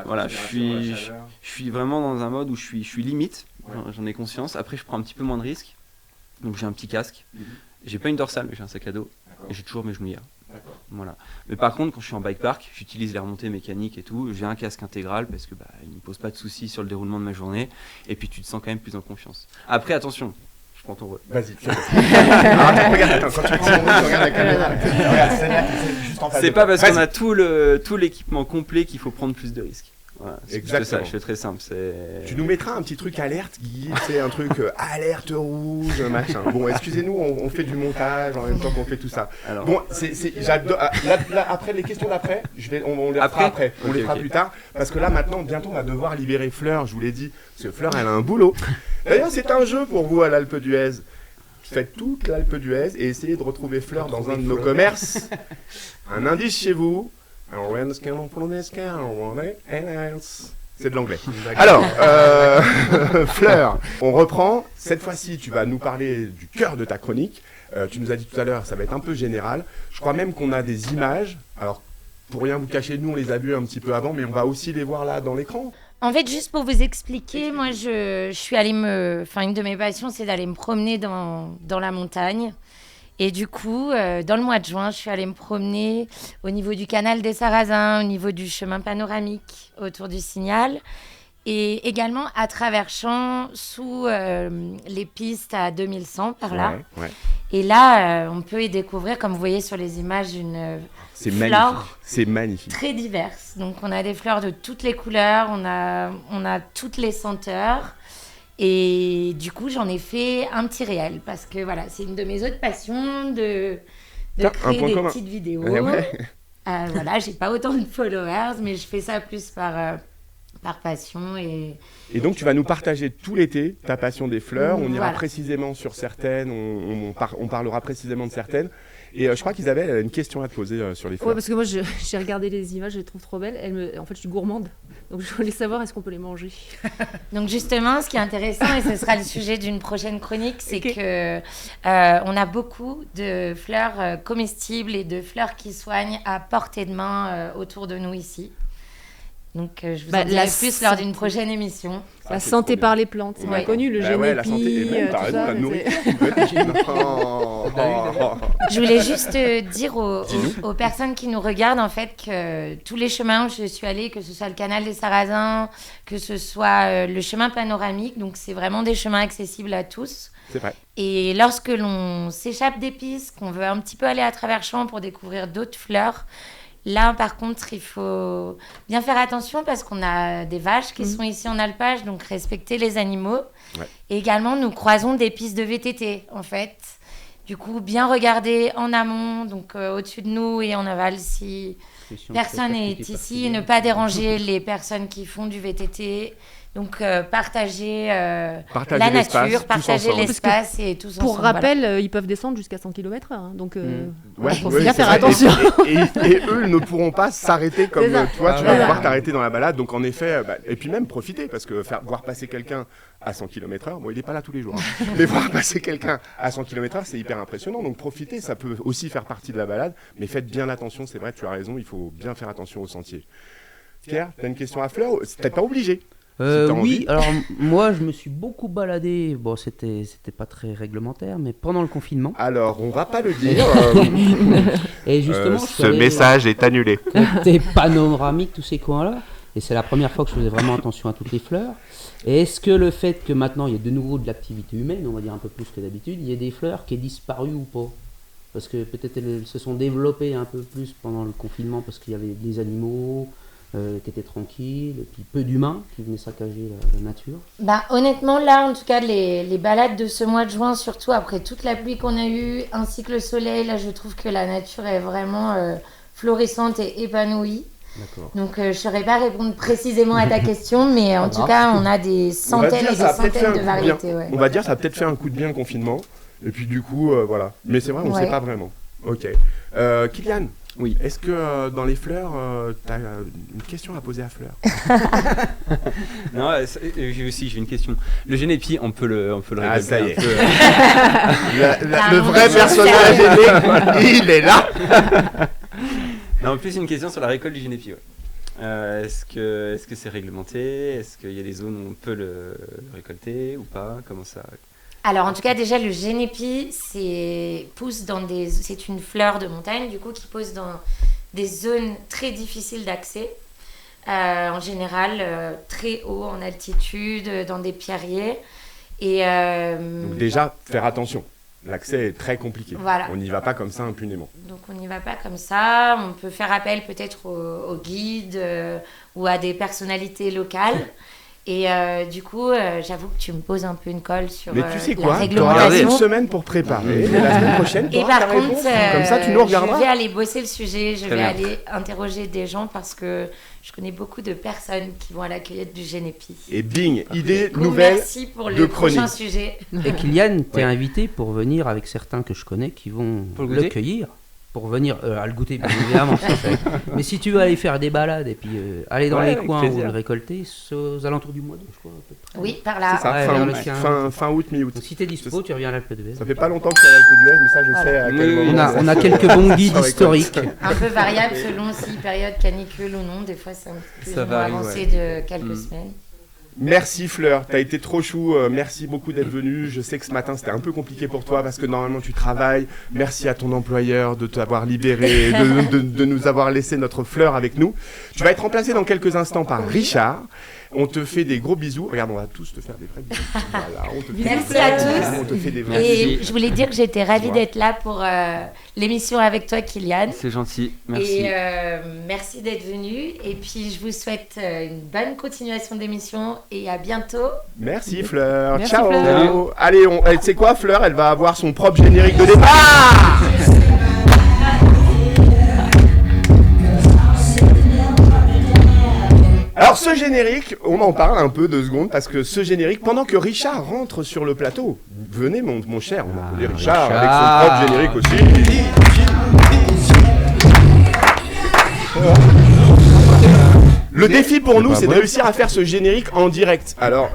Speaker 3: voilà, je suis vraiment dans un mode où je suis limite. J'en ai conscience. Après, je prends un petit peu moins de risques. Donc j'ai un petit casque. J'ai pas une dorsale, mais j'ai un sac à dos. Et j'ai toujours mes genouillères. Voilà. Mais par contre, quand je suis en bike park, j'utilise les remontées mécaniques et tout. J'ai un casque intégral parce que il ne pose pas de soucis sur le déroulement de ma journée. Et puis tu te sens quand même plus en confiance. Après, attention. Prends ton rôle.
Speaker 1: Vas-y. Regarde, quand tu regardes la caméra. Regarde, juste en face.
Speaker 3: C'est pas parce qu'on a tout l'équipement complet qu'il faut prendre plus de risques. Voilà, c'est ça, je fais très simple.
Speaker 1: Tu nous mettras un petit truc alerte, Guy, c'est un truc alerte rouge, machin. Bon, excusez-nous, on fait du montage en même temps qu'on fait tout ça. Alors, bon, j'adore. Après, les questions d'après, on les fera après. On les fera plus tard. Parce que là, maintenant, bientôt, on va devoir libérer Fleur, je vous l'ai dit. Parce que Fleur, elle a un boulot. D'ailleurs, c'est un jeu pour vous à l'Alpe d'Huez. Faites toute l'Alpe d'Huez et essayez de retrouver Fleur dans un de nos commerces. Un indice chez vous. C'est de l'anglais. Alors, Fleur, on reprend. Cette fois-ci, tu vas nous parler du cœur de ta chronique. Tu nous as dit tout à l'heure, ça va être un peu général. Je crois même qu'on a des images. Alors, pour rien vous cacher, nous, on les a vues un petit peu avant, mais on va aussi les voir là dans l'écran.
Speaker 4: En fait, juste pour vous expliquer, moi, je suis allée une de mes passions, c'est d'aller me promener dans la montagne. Et du coup, dans le mois de juin, je suis allée me promener au niveau du canal des Sarrasins, au niveau du chemin panoramique autour du Signal, et également à Travers-Champs, sous les pistes à 2100 par là.
Speaker 1: Ouais.
Speaker 4: Et là, on peut y découvrir, comme vous voyez sur les images, une flore très diverse. Donc, on a des fleurs de toutes les couleurs, on a toutes les senteurs. Et du coup, j'en ai fait un petit réel parce que voilà, c'est une de mes autres passions de créer des petites vidéos. Voilà, j'ai pas autant de followers, mais je fais ça plus par passion. Et
Speaker 1: donc, tu vas nous partager tout l'été ta passion des fleurs. On ira précisément sur certaines, on parlera précisément de certaines. Et je crois qu'Isabelle avait une question à te poser sur les fleurs.
Speaker 2: Oui, parce que moi, j'ai regardé les images, je les trouve trop belles. En fait, je suis gourmande. Donc, je voulais savoir, est-ce qu'on peut les manger?
Speaker 4: Donc, justement, ce qui est intéressant, et ce sera le sujet d'une prochaine chronique, c'est que on a beaucoup de fleurs comestibles et de fleurs qui soignent à portée de main autour de nous ici. Donc, je vous en dirai plus lors d'une prochaine émission.
Speaker 2: La santé par les plantes, c'est bien connu, le génépi,
Speaker 1: la santé, et même, t'as raison, la nourriture.
Speaker 4: Je voulais juste dire aux personnes qui nous regardent, en fait, que tous les chemins où je suis allée, que ce soit le canal des Sarrasins, que ce soit le chemin panoramique, donc c'est vraiment des chemins accessibles à tous.
Speaker 1: C'est vrai.
Speaker 4: Et lorsque l'on s'échappe des pistes, qu'on veut un petit peu aller à Travers-Champs pour découvrir d'autres fleurs, là, par contre, il faut bien faire attention parce qu'on a des vaches qui sont ici en alpage, donc respecter les animaux. Ouais. Et également, nous croisons des pistes de VTT, en fait. Du coup, bien regarder en amont, donc au-dessus de nous et en aval, si personne n'est ici, et ne pas déranger les personnes qui font du VTT. Donc, partager la nature, partager l'espace et tous ensemble.
Speaker 2: Pour rappel, ils peuvent descendre jusqu'à 100 km/h. Hein, donc, il faut bien faire attention.
Speaker 1: Et eux, ils ne pourront pas s'arrêter comme toi, tu vas pouvoir t'arrêter dans la balade. Donc, en effet, et puis même profiter, parce que voir passer quelqu'un à 100 km/h, bon, il n'est pas là tous les jours. Hein, mais voir passer quelqu'un à 100 km/h, c'est hyper impressionnant. Donc, profiter, ça peut aussi faire partie de la balade. Mais faites bien attention, c'est vrai, tu as raison, il faut bien faire attention aux sentiers. Pierre, tu as une question à Fleur? C'est peut-être pas obligé.
Speaker 5: Oui, alors moi je me suis beaucoup baladé, bon c'était pas très réglementaire, mais pendant le confinement.
Speaker 1: Alors on va pas le dire.
Speaker 5: Et justement,
Speaker 1: ce message est annulé.
Speaker 5: Côté panoramique, tous ces coins-là, et c'est la première fois que je faisais vraiment attention à toutes les fleurs. Et est-ce que le fait que maintenant il y ait de nouveau de l'activité humaine, on va dire un peu plus que d'habitude, il y a des fleurs qui est disparues ou pas? Parce que peut-être elles se sont développées un peu plus pendant le confinement parce qu'il y avait des animaux qui étaient tranquilles, et puis peu d'humains qui venaient saccager la nature.
Speaker 4: Honnêtement, là, en tout cas, les balades de ce mois de juin, surtout après toute la pluie qu'on a eue, ainsi que le soleil, là, je trouve que la nature est vraiment florissante et épanouie.
Speaker 1: D'accord.
Speaker 4: Donc, je ne saurais pas répondre précisément à ta question, mais en tout cas, on a des centaines et des centaines de variétés. Ouais.
Speaker 1: On va dire ça a peut-être fait un coup de bien le confinement. Et puis du coup, voilà. Mais c'est vrai, on ne sait pas vraiment. Ok. Kylian,
Speaker 3: oui.
Speaker 1: Est-ce que dans les fleurs, tu as une question à poser à Fleur?
Speaker 3: Non, j'ai une question. Le génépi, on peut le révéler.
Speaker 1: Ça y est. Le vrai personnage géné, il est là.
Speaker 3: Non, en plus, une question sur la récolte du génépi. Ouais. Est-ce que c'est réglementé? Est-ce qu'il y a des zones où on peut le récolter ou pas? Comment ça?
Speaker 4: Alors, en tout cas, déjà, le génépi, c'est une fleur de montagne, du coup, qui pousse dans des zones très difficiles d'accès. En général, très haut en altitude, dans des pierriers.
Speaker 1: Donc déjà, faire attention. L'accès est très compliqué.
Speaker 4: Voilà.
Speaker 1: On n'y va pas comme ça impunément.
Speaker 4: Donc, on n'y va pas comme ça. On peut faire appel peut-être aux guides ou à des personnalités locales. Et du coup, j'avoue que tu me poses un peu une colle sur
Speaker 1: mais tu sais
Speaker 4: la
Speaker 1: quoi, tu
Speaker 4: réglementation.
Speaker 1: auras une semaine pour préparer. Et la semaine prochaine, tu
Speaker 4: et
Speaker 1: auras
Speaker 4: par
Speaker 1: ta
Speaker 4: contre,
Speaker 1: réponse. Comme ça, tu nous regarderas.
Speaker 4: je vais aller bosser le sujet. Je
Speaker 3: Très
Speaker 4: vais
Speaker 3: bien.
Speaker 4: aller interroger des gens parce que je connais beaucoup de personnes qui vont à la cueillette du génépi.
Speaker 1: Et bing, idée
Speaker 4: Du coup,
Speaker 1: nouvelle.
Speaker 4: merci pour
Speaker 1: de
Speaker 4: le
Speaker 1: chronique.
Speaker 4: prochain sujet.
Speaker 5: Et Kylian, t'es
Speaker 3: Ouais.
Speaker 5: invité pour venir avec certains que je connais qui vont
Speaker 3: Pour le
Speaker 5: le
Speaker 3: goûter
Speaker 5: cueillir. Pour venir à le goûter, bien évidemment. ça fait. Mais si tu veux aller faire des balades et puis aller dans
Speaker 3: Ouais,
Speaker 5: les
Speaker 3: avec
Speaker 5: coins
Speaker 3: plaisir.
Speaker 5: ou le récolter, c'est aux alentours du mois d'août, je crois, à peu près.
Speaker 4: Oui, par
Speaker 1: C'est
Speaker 4: là.
Speaker 1: ça,
Speaker 5: Ouais,
Speaker 1: fin,
Speaker 5: vers
Speaker 1: août,
Speaker 5: le 15.
Speaker 1: fin août, mi-août.
Speaker 5: Donc si t'es dispo, tu reviens à l'Alpe d'Huez.
Speaker 1: Ça fait pas longtemps que tu es à l'Alpe d'Huez, mais ça, je sais à quel
Speaker 3: Oui,
Speaker 1: moment.
Speaker 5: On a
Speaker 1: ça
Speaker 5: quelques
Speaker 1: se-
Speaker 5: bons
Speaker 1: ça
Speaker 5: guides
Speaker 1: se récolte.
Speaker 5: historiques.
Speaker 4: Un peu variable selon si période canicule ou non. Des fois, c'est un peu plus
Speaker 3: Ça
Speaker 4: ou moins
Speaker 3: varie,
Speaker 4: avancé
Speaker 3: ouais.
Speaker 4: de quelques semaines.
Speaker 1: Merci Fleur, t'as été trop chou, merci beaucoup d'être venu. Je sais que ce matin c'était un peu compliqué pour toi parce que normalement tu travailles. Merci à ton employeur de t'avoir libéré, de nous avoir laissé notre Fleur avec nous. Tu vas être remplacé dans quelques instants par Richard. On te fait des gros bisous. Regarde, on va tous te faire des vrais bisous. Voilà, on te fait
Speaker 4: Merci
Speaker 1: des
Speaker 4: à
Speaker 1: vrais
Speaker 4: tous.
Speaker 1: bisous, on te fait des vrais
Speaker 3: Merci.
Speaker 1: bisous.
Speaker 4: Et je voulais dire que j'étais ravie
Speaker 1: Ouais.
Speaker 4: d'être là pour l'émission avec toi, Kylian.
Speaker 3: C'est gentil, merci.
Speaker 4: Et merci d'être venu. Et puis, je vous souhaite une bonne continuation d'émission et à bientôt.
Speaker 1: Merci Fleur.
Speaker 2: Merci,
Speaker 1: Ciao.
Speaker 2: Fleur.
Speaker 1: Allez, tu sais quoi Fleur, elle va avoir son propre générique de départ. Alors ce générique, on en parle un peu 2 secondes parce que ce générique, pendant que Richard rentre sur le plateau, venez mon cher, on applaudit Richard avec son propre générique aussi. Le défi pour nous, c'est de réussir à faire ce générique en direct. Alors,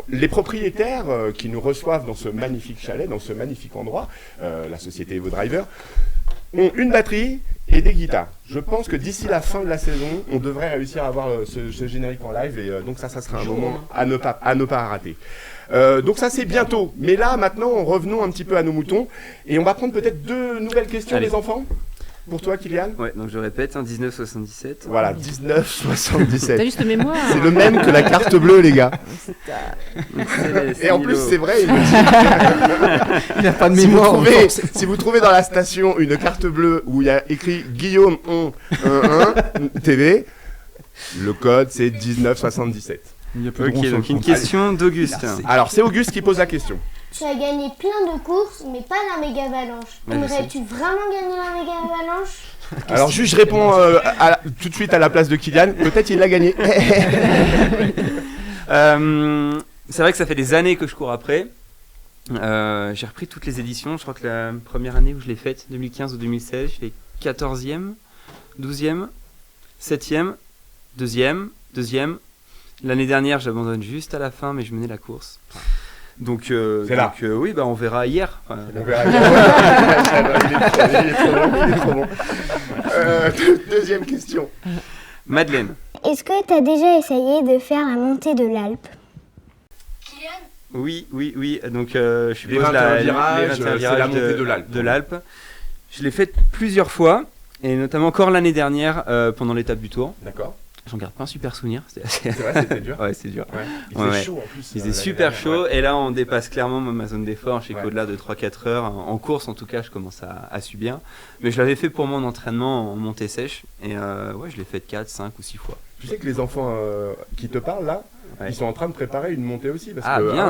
Speaker 1: les propriétaires qui nous reçoivent dans ce magnifique chalet, dans ce magnifique endroit, la société Evo Driver, ont une batterie et des guitares. Je pense que d'ici la fin de la saison, on devrait réussir à avoir ce générique en live et donc ça sera un moment à ne pas rater. Donc ça c'est bientôt. Mais là maintenant, revenons un petit peu à nos moutons et on va prendre peut-être 2 nouvelles questions
Speaker 3: Allez.
Speaker 1: des enfants. Pour toi, Kylian.
Speaker 3: Ouais, donc je répète, 1977.
Speaker 1: Voilà, 1977.
Speaker 2: T'as juste mémoire.
Speaker 1: C'est le même que la carte bleue, les gars. Et en plus, c'est vrai.
Speaker 5: Il n'a pas de
Speaker 1: Si vous,
Speaker 5: mémoire.
Speaker 1: trouvez, si vous trouvez dans la station une carte bleue où il y a écrit Guillaume 11 TV, le code c'est 1977.
Speaker 7: Il y a plus de
Speaker 3: Ok,
Speaker 7: ronds sur
Speaker 3: donc
Speaker 7: le
Speaker 3: une
Speaker 7: front.
Speaker 3: question d'Auguste.
Speaker 1: Alors, c'est Auguste qui pose la question.
Speaker 6: Tu as gagné plein de courses, mais pas la méga avalanche.
Speaker 3: Ouais, je
Speaker 6: Aimerais-tu vraiment gagner la méga avalanche?
Speaker 1: Alors, juste, je réponds tout de suite à la place de Kylian. Peut-être il l'a gagné.
Speaker 3: C'est vrai que ça fait des années que je cours après. J'ai repris toutes les éditions. Je crois que la première année où je l'ai faite, 2015 ou 2016, je fais 14e, 12e, 7e, 2e. L'année dernière, j'abandonne juste à la fin, mais je menais la course. Donc,
Speaker 1: C'est là.
Speaker 3: oui, bah, on verra hier. Enfin,
Speaker 1: On verra bien. Il est trop bon. Deuxième question.
Speaker 3: Madeleine.
Speaker 6: Est-ce que tu as déjà essayé de faire la montée de l'Alpe?
Speaker 3: Oui. Donc, je
Speaker 1: Les
Speaker 3: suppose
Speaker 1: 21
Speaker 3: les
Speaker 1: virages,
Speaker 3: 21
Speaker 1: c'est la
Speaker 3: virages
Speaker 1: montée de l'Alpe.
Speaker 3: de l'Alpe. Je l'ai faite plusieurs fois, et notamment encore l'année dernière pendant l'étape du Tour.
Speaker 1: D'accord.
Speaker 3: J'en garde pas un super souvenir. C'était assez...
Speaker 1: C'est vrai, c'était dur.
Speaker 3: Ouais, c'est dur.
Speaker 1: Ouais. Il
Speaker 3: Ouais,
Speaker 1: faisait
Speaker 3: ouais.
Speaker 1: chaud en plus.
Speaker 3: Il faisait
Speaker 1: l'année
Speaker 3: super
Speaker 1: dernière,
Speaker 3: chaud,
Speaker 1: ouais.
Speaker 3: et là on dépasse clairement ma zone d'effort. Je sais
Speaker 1: Ouais.
Speaker 3: qu'au-delà de 3-4 heures, en course en tout cas, je commence à subir. Mais je l'avais fait pour mon entraînement en montée sèche, et ouais, je l'ai fait 4, 5 ou 6 fois.
Speaker 1: Tu sais que les enfants qui te parlent là, Ils sont en train de préparer une montée aussi, parce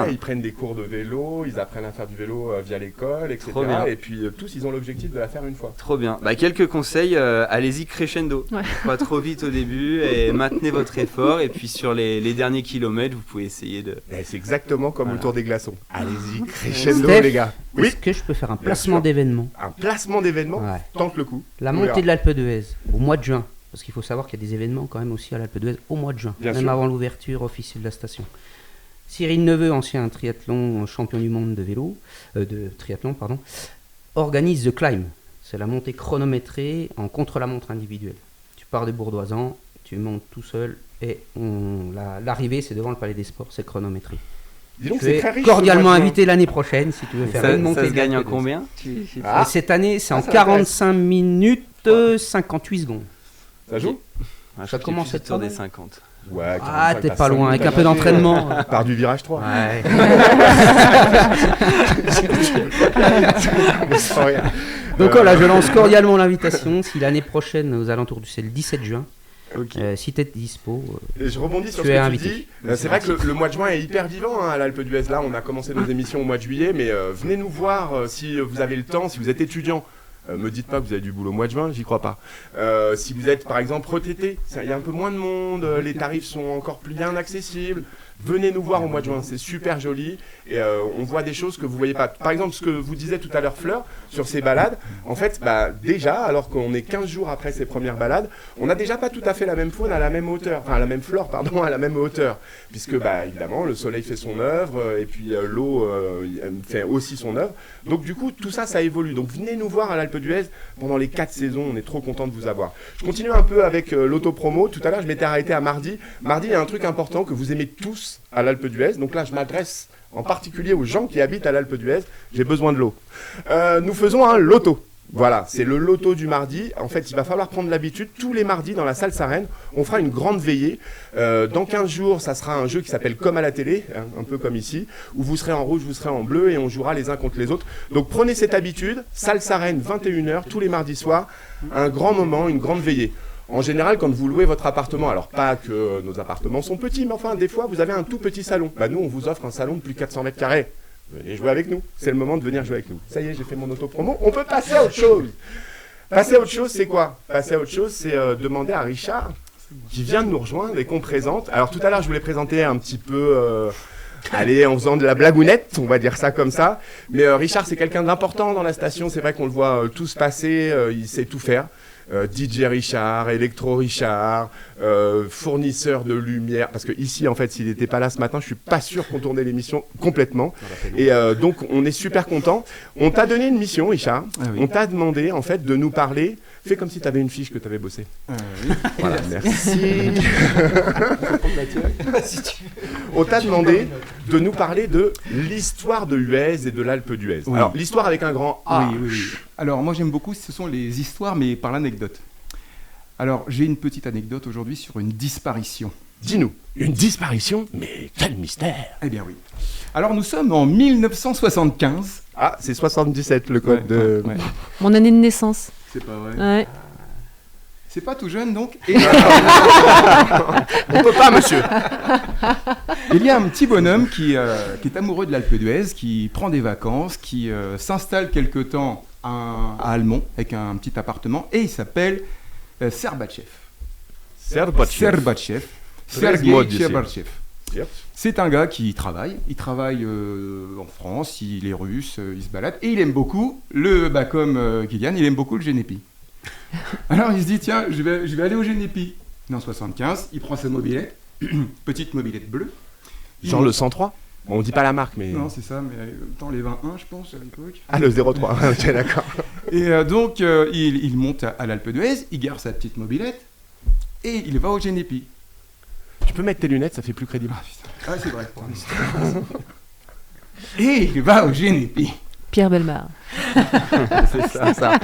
Speaker 1: qu'ils prennent des cours de vélo, ils apprennent à faire du vélo via l'école, etc. Et puis tous, ils ont l'objectif de la faire une fois.
Speaker 3: Trop bien. Quelques conseils, allez-y crescendo. Pas trop vite au début et maintenez votre effort. Et puis sur les derniers kilomètres, vous pouvez essayer de...
Speaker 1: C'est exactement comme le Tour des glaçons. Allez-y crescendo,
Speaker 5: Steph,
Speaker 1: les gars. Oui.
Speaker 5: Est-ce que je peux faire un placement d'événement?
Speaker 1: Un placement d'événement? Tente le coup.
Speaker 5: La montée de l'Alpe d'Huez au mois de juin. Parce qu'il faut savoir qu'il y a des événements quand même aussi à l'Alpe d'Huez au mois de juin, même avant l'ouverture officielle de la station. Cyril Neveu, ancien triathlon, champion du monde de triathlon, organise The Climb. C'est la montée chronométrée en contre-la-montre individuelle. Tu pars de Bourdoisan, tu montes tout seul et l'arrivée c'est devant le Palais des Sports, c'est chronométré.
Speaker 1: Donc
Speaker 5: tu es cordialement invité l'année prochaine si tu veux faire une montée.
Speaker 3: Ça se gagne en combien?
Speaker 5: Et cette année c'est en 45 minutes 58 secondes.
Speaker 1: Ça joue?
Speaker 5: Ça commence à être
Speaker 3: sur des 50.
Speaker 1: Ouais,
Speaker 5: t'es pas loin, avec un peu d'entraînement.
Speaker 1: Par du virage 3.
Speaker 5: Ouais. Donc voilà, je lance cordialement l'invitation. Si l'année prochaine, aux alentours c'est le 17 juin, si t'es dispo,
Speaker 1: et je rebondis sur ce que tu dis. C'est vrai que le mois de juin est hyper vivant à l'Alpe d'Huez. Là, on a commencé nos émissions au mois de juillet, mais venez nous voir si vous avez le temps, si vous êtes étudiant. Me dites pas que vous avez du boulot au mois de juin, j'y crois pas. Si vous êtes par exemple retraité, il y a un peu moins de monde, les tarifs sont encore plus bien accessibles. Venez nous voir au mois de juin, c'est super joli et on voit des choses que vous voyez pas. Par exemple, ce que vous disiez tout à l'heure Fleur sur ces balades, en fait, déjà, alors qu'on est 15 jours après ces premières balades, on n'a déjà pas tout à fait la même faune à la même hauteur, enfin la même flore, pardon, à la même hauteur, puisque évidemment le soleil fait son œuvre et puis l'eau fait aussi son œuvre. Donc du coup, tout ça, ça évolue. Donc venez nous voir à l'Alpe d'Huez pendant les 4 saisons, on est trop content de vous avoir. Je continue un peu avec l'autopromo. Tout à l'heure, je m'étais arrêté à mardi. Mardi, il y a un truc important que vous aimez tous à l'Alpe d'Huez. Donc là, je m'adresse en particulier aux gens qui habitent à l'Alpe d'Huez. J'ai besoin de l'eau. Nous faisons un loto. Voilà, c'est le loto du mardi. En fait, il va falloir prendre l'habitude. Tous les mardis, dans la salle Sarenne, on fera une grande veillée. Dans 15 jours, ça sera un jeu qui s'appelle Comme à la télé, hein, un peu comme ici, où vous serez en rouge, vous serez en bleu, et on jouera les uns contre les autres. Donc prenez cette habitude. Salle Sarenne, 21h, tous les mardis soirs. Un grand moment, une grande veillée. En général, quand vous louez votre appartement, alors pas que nos appartements sont petits, mais enfin, des fois, vous avez un tout petit salon. Nous, on vous offre un salon de plus de 400 mètres carrés. Venez jouer avec nous. C'est le moment de venir jouer avec nous. Ça y est, j'ai fait mon auto-promo. On peut passer à autre chose. Passer à autre chose, c'est quoi? Passer à autre chose, c'est demander à Richard, qui vient de nous rejoindre et qu'on présente. Alors, tout à l'heure, je voulais présenter un petit peu... en faisant de la blagounette, on va dire ça comme ça. Mais Richard, c'est quelqu'un d'important dans la station. C'est vrai qu'on le voit tous passer. Il sait tout faire. DJ Richard, Electro Richard, fournisseur de lumière, parce que ici en fait s'il n'était pas là ce matin je suis pas sûr qu'on tournait l'émission complètement et donc on est super content. On t'a donné une mission Richard, on t'a demandé en fait de nous parler, fais comme si tu avais une fiche que tu avais bossé.
Speaker 7: Oui.
Speaker 1: Voilà, merci. On t'a demandé de nous parler de l'histoire de Huez et de l'Alpe d'Huez.
Speaker 7: Oui.
Speaker 1: Alors l'histoire avec un grand A.
Speaker 7: Oui. Alors moi j'aime beaucoup, ce sont les histoires mais par l'anecdote. Alors j'ai une petite anecdote aujourd'hui sur une disparition.
Speaker 1: Dis-nous, une disparition? Mais quel mystère!
Speaker 7: Eh bien oui. Alors nous sommes en 1975.
Speaker 1: Ah, c'est 77 le code de...
Speaker 2: Ouais. Mon année de naissance.
Speaker 7: C'est pas vrai.
Speaker 2: Ouais.
Speaker 7: C'est pas tout jeune donc. Et...
Speaker 1: On peut pas monsieur.
Speaker 7: Il y a un petit bonhomme qui est amoureux de l'Alpe d'Huez, qui prend des vacances, qui s'installe quelque temps à Almont avec un petit appartement et il s'appelle Serbatchev. Serbatchev. Sergei Serbatchev.
Speaker 1: Yep.
Speaker 7: C'est un gars qui travaille. Il travaille en France, il est russe, il se balade et il aime beaucoup comme Kylian, il aime beaucoup le Genepi. Alors il se dit tiens, je vais aller au Genepi. En 75, il prend sa mobilette, petite mobilette bleue.
Speaker 1: Genre le 103. Bon, on dit pas la marque, mais...
Speaker 7: Non, c'est ça, mais les 21, je pense, à l'époque.
Speaker 1: Ah, le 03, ok, d'accord.
Speaker 7: Et donc, il monte à l'Alpe d'Huez, il gare sa petite mobilette, et il va au Genepi.
Speaker 1: Tu peux mettre tes lunettes, ça fait plus crédible.
Speaker 7: Ah, c'est vrai. Et il va au Genepi.
Speaker 2: Pierre Bellemare.
Speaker 1: C'est ça. Enfin,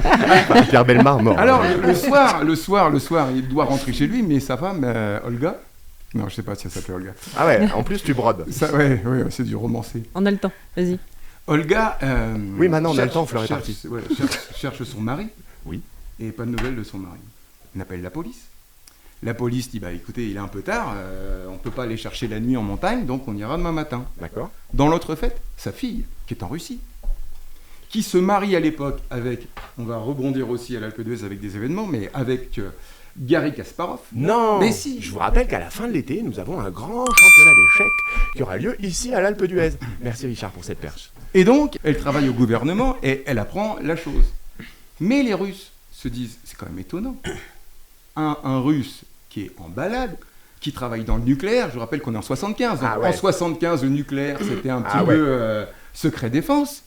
Speaker 1: Pierre Bellemare, mort.
Speaker 7: Alors, le soir, il doit rentrer chez lui, mais sa femme, Olga... Non, je sais pas si elle s'appelle Olga.
Speaker 1: Ah ouais, en plus tu brodes.
Speaker 7: Ouais, c'est du romancé.
Speaker 2: On a le temps, vas-y.
Speaker 7: Olga...
Speaker 1: oui, maintenant on a le temps, Fleur est partie.
Speaker 7: Cherche son mari.
Speaker 1: Oui.
Speaker 7: Et pas de nouvelles de son mari. On appelle la police. La police dit, bah écoutez, il est un peu tard, on ne peut pas aller chercher la nuit en montagne, donc on ira demain matin.
Speaker 1: D'accord.
Speaker 7: Dans l'autre fête, sa fille, qui est en Russie, qui se marie à l'époque avec, on va rebondir aussi à l'Alpe d'Huez avec des événements, mais avec Garry Kasparov.
Speaker 1: Non.
Speaker 7: Mais si.
Speaker 1: Je vous rappelle qu'à la fin de l'été, nous avons un grand championnat d'échecs qui aura lieu ici à l'Alpe d'Huez. Merci Richard pour cette perche.
Speaker 7: Et donc, elle travaille au gouvernement et elle apprend la chose. Mais les Russes se disent, c'est quand même étonnant, un Russe qui est en balade, qui travaille dans le nucléaire, je vous rappelle qu'on est en 75, donc en 75 le nucléaire c'était un petit peu secret défense.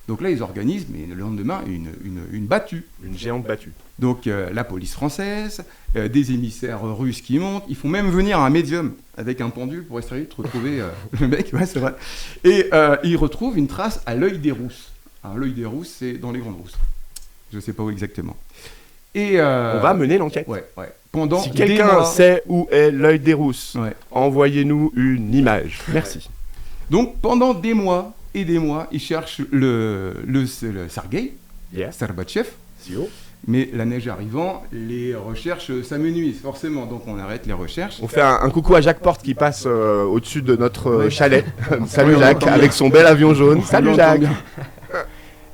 Speaker 7: Donc là, ils organisent, mais le lendemain, une battue.
Speaker 1: Une géante battue.
Speaker 7: Donc la police française, des émissaires russes qui montent, ils font même venir un médium avec un pendule pour essayer de retrouver le mec, ouais c'est vrai. Et ils retrouvent une trace à l'œil des Rousses. Alors l'œil des Rousses, c'est dans les Grandes Rousses. Je ne sais pas où exactement. Et
Speaker 1: on va mener l'enquête.
Speaker 7: Ouais. Pendant
Speaker 1: si quelqu'un sait où est l'œil des Rousses, envoyez-nous une image. Merci.
Speaker 7: Donc pendant des mois et des mois, ils cherchent le Sergueï, Serbatchev. Mais la neige arrivant, les recherches s'amenuisent forcément, donc on arrête les recherches.
Speaker 1: On fait un coucou à Jacques Porte qui passe au-dessus de notre chalet. Salut Jacques, avec son bel avion jaune. Salut Jacques.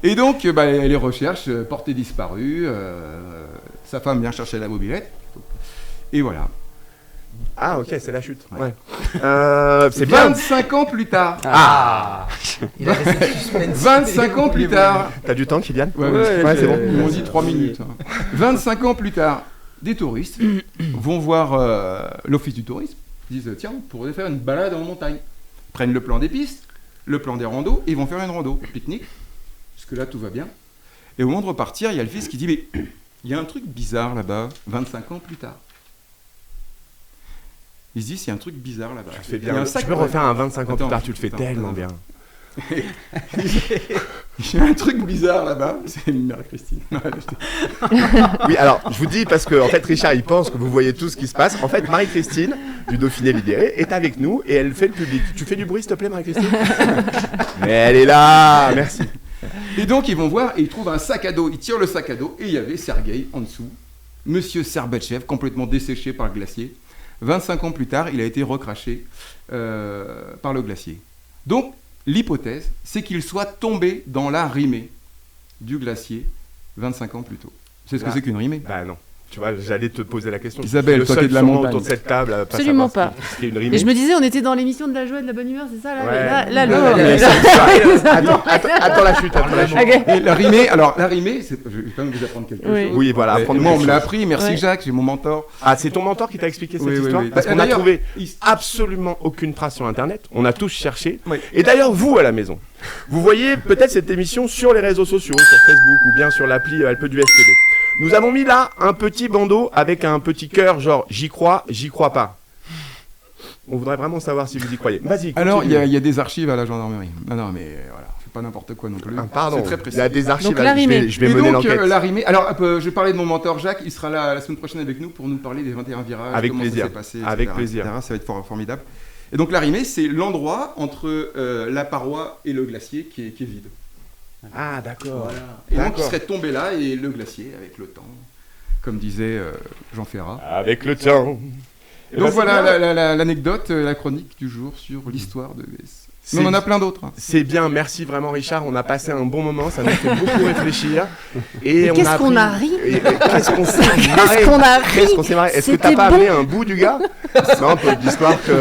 Speaker 7: Et donc les recherches, portée disparue, sa femme vient chercher la mobilette, et voilà.
Speaker 1: Ah ok, c'est la chute. Ouais. C'est bien.
Speaker 7: 25 ans plus tard.
Speaker 5: Il a laissé le suspense.
Speaker 7: 25 ans plus tard.
Speaker 1: T'as du temps, Kylian?
Speaker 7: Ouais, c'est bon. Ils m'ont dit 3 minutes. 25 ans plus tard, des touristes vont voir l'office du tourisme. Ils disent, tiens, on pourrait faire une balade en montagne. Ils prennent le plan des pistes, le plan des randos, et ils vont faire une rando. Pique-nique. Jusque-là, tout va bien. Et au moment de repartir, il y a le fils qui dit, mais il y a un truc bizarre là-bas, 25 ans plus tard. Il se dit, c'est un truc bizarre là-bas.
Speaker 1: Tu le fais bien. Tu peux refaire un 25 ans plus tard, tu le fais tellement bien.
Speaker 7: Il y a un truc bizarre là-bas, c'est Marie-Christine.
Speaker 1: Oui, alors, je vous dis, parce que en fait, Richard, il pense que vous voyez tout ce qui se passe. En fait, Marie-Christine, du Dauphiné Libéré, est avec nous et elle fait le public. Tu fais du bruit, s'il te plaît, Marie-Christine? Mais elle est là, merci.
Speaker 7: Et donc, ils vont voir et ils trouvent un sac à dos. Ils tirent le sac à dos et il y avait Sergueï en dessous. Monsieur Serbatchev, complètement desséché par le glacier. 25 ans plus tard, il a été recraché par le glacier. Donc, l'hypothèse, c'est qu'il soit tombé dans la rimée du glacier 25 ans plus tôt. C'est ce que c'est qu'une rimée?
Speaker 1: Bah non. Tu vois, j'allais te poser la question.
Speaker 7: Isabelle, toi qui es de la montagne.
Speaker 1: Autour de cette table,
Speaker 2: absolument pas.
Speaker 1: Et
Speaker 2: je me disais, on était dans l'émission de la joie et de la bonne humeur, c'est ça là?
Speaker 1: Ouais.
Speaker 2: Là,
Speaker 1: attends la chute.
Speaker 2: Okay.
Speaker 7: Et la rimée, je vais quand même vous apprendre quelque chose.
Speaker 1: Oui, voilà.
Speaker 7: Moi, on me l'a appris. Merci Jacques, j'ai mon mentor.
Speaker 1: Ah, c'est ton mentor qui t'a expliqué cette histoire? Parce qu'on n'a trouvé absolument aucune trace sur Internet. On a tous cherché. Oui. Et d'ailleurs, vous à la maison, vous voyez peut-être cette émission sur les réseaux sociaux, sur Facebook ou bien sur l'appli Alpe d'Huez TV. Nous avons mis là un petit bandeau avec un petit cœur genre j'y crois pas. On voudrait vraiment savoir si vous y croyez. Vas-y.
Speaker 7: Alors il y a des archives à la gendarmerie. Non mais voilà, c'est pas n'importe quoi non plus.
Speaker 1: Pardon.
Speaker 7: C'est très précis.
Speaker 1: Il y a des archives.
Speaker 2: Donc,
Speaker 1: je vais mener l'enquête.
Speaker 7: La rimée. Alors je vais parler de mon mentor Jacques. Il sera là la semaine prochaine avec nous pour nous parler des 21 virages.
Speaker 1: Avec
Speaker 7: comment
Speaker 1: plaisir.
Speaker 7: Ça s'est passé,
Speaker 1: avec plaisir.
Speaker 7: Ça va être formidable. Et donc la rimée, c'est l'endroit entre la paroi et le glacier qui est vide.
Speaker 1: Ah d'accord.
Speaker 7: Voilà. Et donc il serait tombé là et le glacier avec le temps. Comme disait Jean Ferrat.
Speaker 1: Avec le temps.
Speaker 7: Donc voilà l'anecdote, la chronique du jour sur l'histoire de Huez. Mais on en a plein d'autres.
Speaker 1: C'est bien, merci vraiment Richard. On a passé un bon moment, ça nous fait beaucoup réfléchir. Et
Speaker 2: qu'est-ce qu'on a ri?
Speaker 1: Qu'est-ce qu'on s'est marré? Est-ce que t'as pas amené un bout du gars? Non, peu d'histoire que...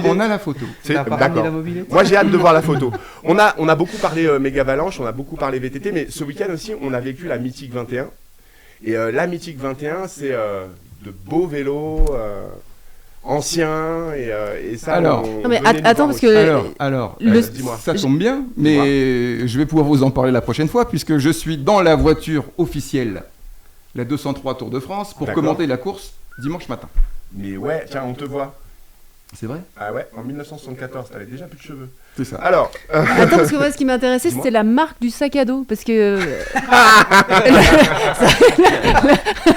Speaker 7: On a la photo.
Speaker 1: D'accord. Moi j'ai hâte de voir la photo. On a beaucoup parlé méga avalanche, on a beaucoup parlé VTT, mais ce week-end aussi on a vécu la Mythique 21. Et la Mythique 21, c'est de beaux vélos anciens et ça.
Speaker 7: Alors,
Speaker 2: non mais attends parce que
Speaker 1: dis-moi.
Speaker 7: Ça tombe bien, mais je vais pouvoir vous en parler la prochaine fois puisque je suis dans la voiture officielle, la 203 Tour de France, pour commenter la course dimanche matin.
Speaker 1: Mais ouais, tiens, on te voit.
Speaker 7: C'est vrai?
Speaker 1: Ah ouais, en 1974, t'avais déjà plus de cheveux.
Speaker 7: C'est ça.
Speaker 1: Alors...
Speaker 2: Attends, parce que moi, ce qui m'intéressait, c'était la marque du sac à dos, parce que...